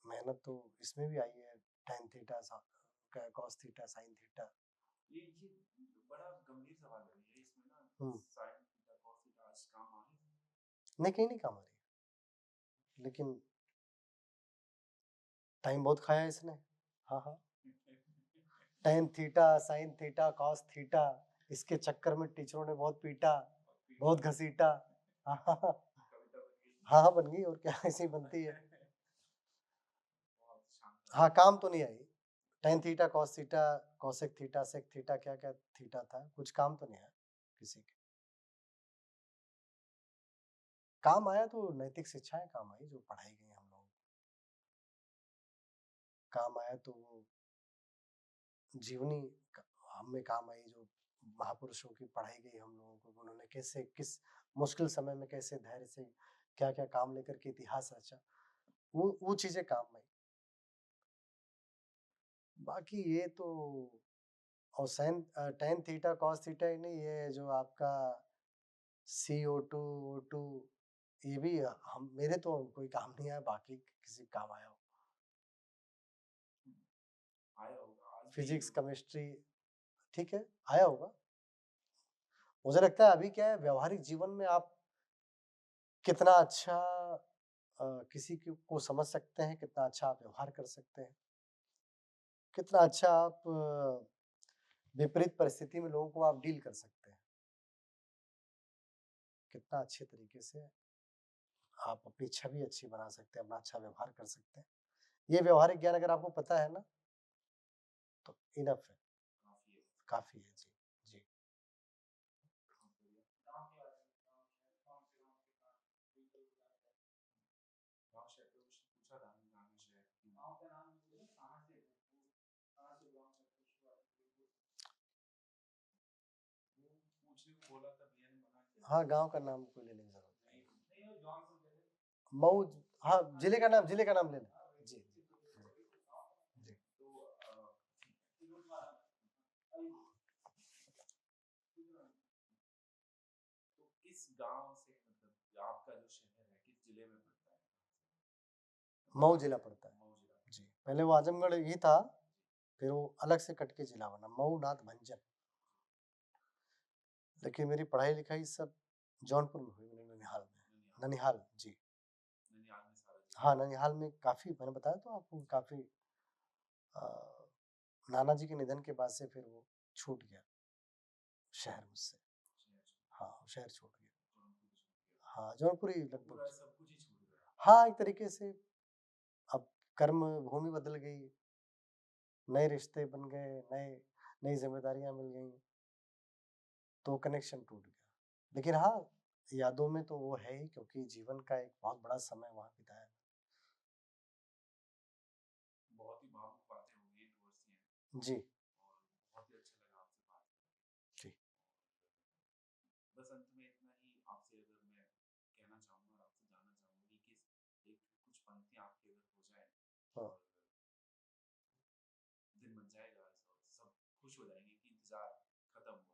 S2: मेहनत तो इसमें भी आई है, tan theta cos theta sin theta.
S1: ये बड़ा गंभीर सवाल है ये, इसमें ना sin थीटा cos थीटा आज काम आ रही है?
S2: नहीं, कहीं नहीं काम आ रही है, लेकिन टाइम बहुत खाया है इसने। हाँ हाँ, tan theta sin theta cos theta, इसके चक्कर में टीचरों ने बहुत पीटा, बहुत घसीटा। हाँ हाँ हाँ, हाँ हाँ, बन गई, और क्या ऐसी बनती है। हाँ, काम तो नहीं आई। tan theta cos theta cosec theta sec theta, क्या क्या थीटा था, कुछ काम तो नहीं आया किसी के। काम आया तो नैतिक शिक्षाएं काम आई, जो पढ़ाई गई हम लोगों को। काम आया तो वो जीवनी हमें काम आई, जो महापुरुषों की पढ़ाई गई हम लोगों को, उन्होंने कैसे, किस मुश्किल समय में कैसे धैर्य से क्या क्या काम लेकर के इतिहास रचा, वो चीजें काम आई। बाकी ये तो, और tan थीटा cos थीटा ही नहीं, ये जो आपका CO2 O2, ये भी हम, मेरे तो कोई काम नहीं आया, बाकी किसी काम आया हो।
S1: आया होगा
S2: फिजिक्स केमिस्ट्री, ठीक है, आया होगा। मुझे लगता है अभी क्या है, व्यवहारिक जीवन में आप कितना अच्छा किसी को समझ सकते हैं, कितना अच्छा आप व्यवहार कर सकते हैं, कितना अच्छा आप विपरीत परिस्थिति में लोगों को आप डील कर सकते हैं, कितना अच्छे तरीके से आप अपनी छवि अच्छी बना सकते हैं, अपना अच्छा व्यवहार कर सकते हैं। ये व्यवहारिक ज्ञान अगर आपको पता है ना, तो इनफ है, काफी है जी। जी, हाँ, गांव का नाम कोई लेने की जरूरत नहीं। मऊ, हाँ, जिले का नाम ले लें। जी जी जी।
S1: तो किस गांव से, मतलब आपका जो शहर है किस जिले में पड़ता है?
S2: मऊ जिला पड़ता है जी। पहले वो आजमगढ़ ही था, फिर वो अलग से कट के जिला बना, मऊ नाथ भंजन। लेकिन मेरी पढ़ाई लिखाई सब जौनपुर में हुई, ननिहाल में। ननिहाल जी, हाँ, ननिहाल में काफी, मैंने बताया तो आपको, काफी नाना जी के निधन के बाद से फिर वो छूट गया शहर मुझसे। हाँ, शहर छूट गया। हाँ, जौनपुर ही लगभग। हाँ, एक तरीके से अब कर्म भूमि बदल गई, नए रिश्ते बन गए, नई जिम्मेदारियां मिल गई, तो कनेक्शन टूट गया। लेकिन हाँ, यादों में तो वो है ही, क्योंकि जीवन का एक बहुत बड़ा समय वहां बिताया।
S1: बहुत ही भावुक बातें होंगी दोस्त हैं
S2: जी,
S1: और बहुत ही अच्छा लगा आपसे बात करके।
S2: जी,
S1: बस अंत में इतना ही आपसे अगर मैं कहना चाहूंगा और आपसे जानना चाहूंगा कि एक कुछ पंक्तियां आपके अगर हो जाए और दिन बन जाएगा और सब खुश हो जाएंगे कि इंतजार खत्म हो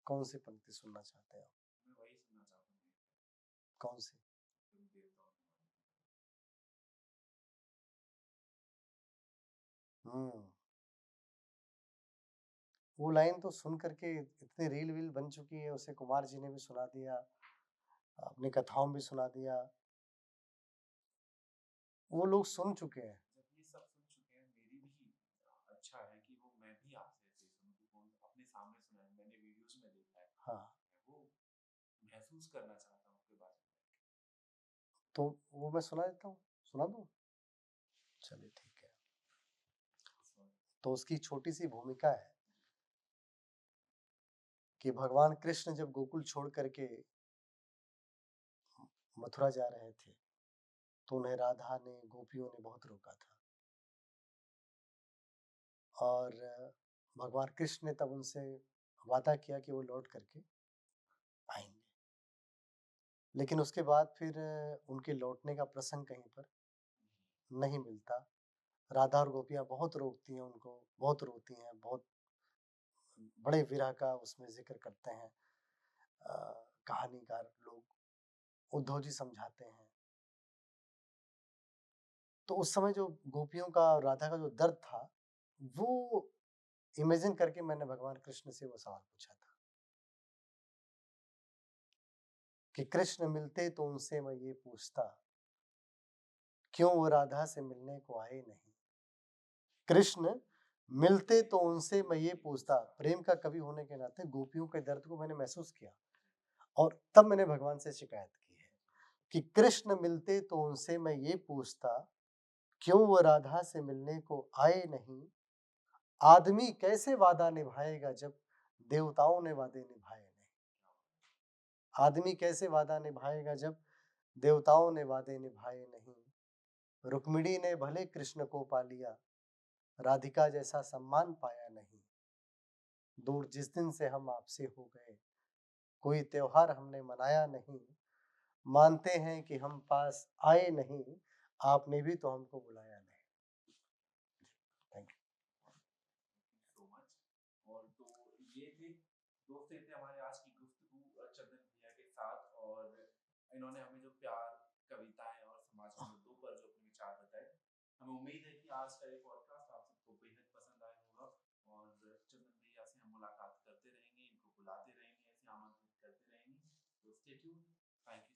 S2: कौन सी पंक्ति सुनना चाहते हैं आप?
S1: मैं वही सुनना चाहता हूँ।
S2: कौन सी? वो लाइन तो सुन करके इतनी रील वील बन चुकी है, उसे कुमार जी ने भी सुना दिया, अपनी कथाओं में भी सुना दिया, वो लोग सुन चुके हैं।
S1: जब ये सब सुन चुके हैं, मेरी भी अच्छा है कि वो मैं भी आपसे ऐसे सुनूं, क्योंकि अपने सामने सुना है, मैंने वीडियोस में देखा है।
S2: हाँ,
S1: मैं वो महसूस करना चाहता हूँ आपके बारे में।
S2: तो वो मैं सुना देता हूँ, सुना दूँ? चलिए ठीक है। तो उसकी छोटी सी भूमिका है कि भगवान कृष्ण जब गोकुल छोड़ करके मथुरा जा रहे थे, तो उन्हें राधा ने, गोपियों ने बहुत रोका था, और भगवान कृष्ण ने तब उनसे वादा किया कि वो लौट करके आएंगे। लेकिन उसके बाद फिर उनके लौटने का प्रसंग कहीं पर नहीं मिलता। राधा और गोपियाँ बहुत रोकती हैं उनको, बहुत रोती हैं, बहुत बड़े विरह का उसमें जिक्र करते हैं कहानीकार लोग, उद्धव जी समझाते हैं। तो उस समय जो गोपियों का और राधा का जो दर्द था, वो इमेजिन करके मैंने भगवान कृष्ण से वो सवाल पूछा था कि कृष्ण मिलते तो उनसे मैं ये पूछता, क्यों वो राधा से मिलने को आए नहीं। कृष्ण मिलते तो उनसे मैं ये पूछता। प्रेम का कवि होने के नाते गोपियों के दर्द को मैंने महसूस किया, और तब मैंने भगवान से शिकायत की है कि कृष्ण मिलते तो उनसे मैं ये पूछता, क्यों वो राधा से मिलने को आए नहीं। आदमी कैसे वादा निभाएगा जब देवताओं ने वादे निभाए नहीं। आदमी कैसे वादा निभाएगा जब देवताओं ने वादे निभाए नहीं। रुक्मिणी ने भले कृष्ण को पा लिया, राधिका जैसा सम्मान पाया नहीं। दूर जिस दिन से हम आपसे हो गए, कोई त्योहार हमने मनाया नहीं। मानते हैं कि हम पास आए नहीं, आपने भी तो हमको बुलाया नहीं। Thank you
S1: so much. और तो ये थे दोस्त, थे हमारे आज की गुफ्तगू चंदन भैया के साथ, और इन्होंने हमें जो प्यार, कविताएं और समाज के मुद्दों पर जो अपने विचार बताए। हमें उम्मीद है कि आज का ये पॉडकास्ट आप सबको बेहद पसंद आया होगा, और चंदन भैया से हम मुलाकात करते रहेंगे, इनको बुलाते रहेंगे, ऐसे आमंत्रित करते रहेंगे। तो स्टे ट्यून्ड। Thank you.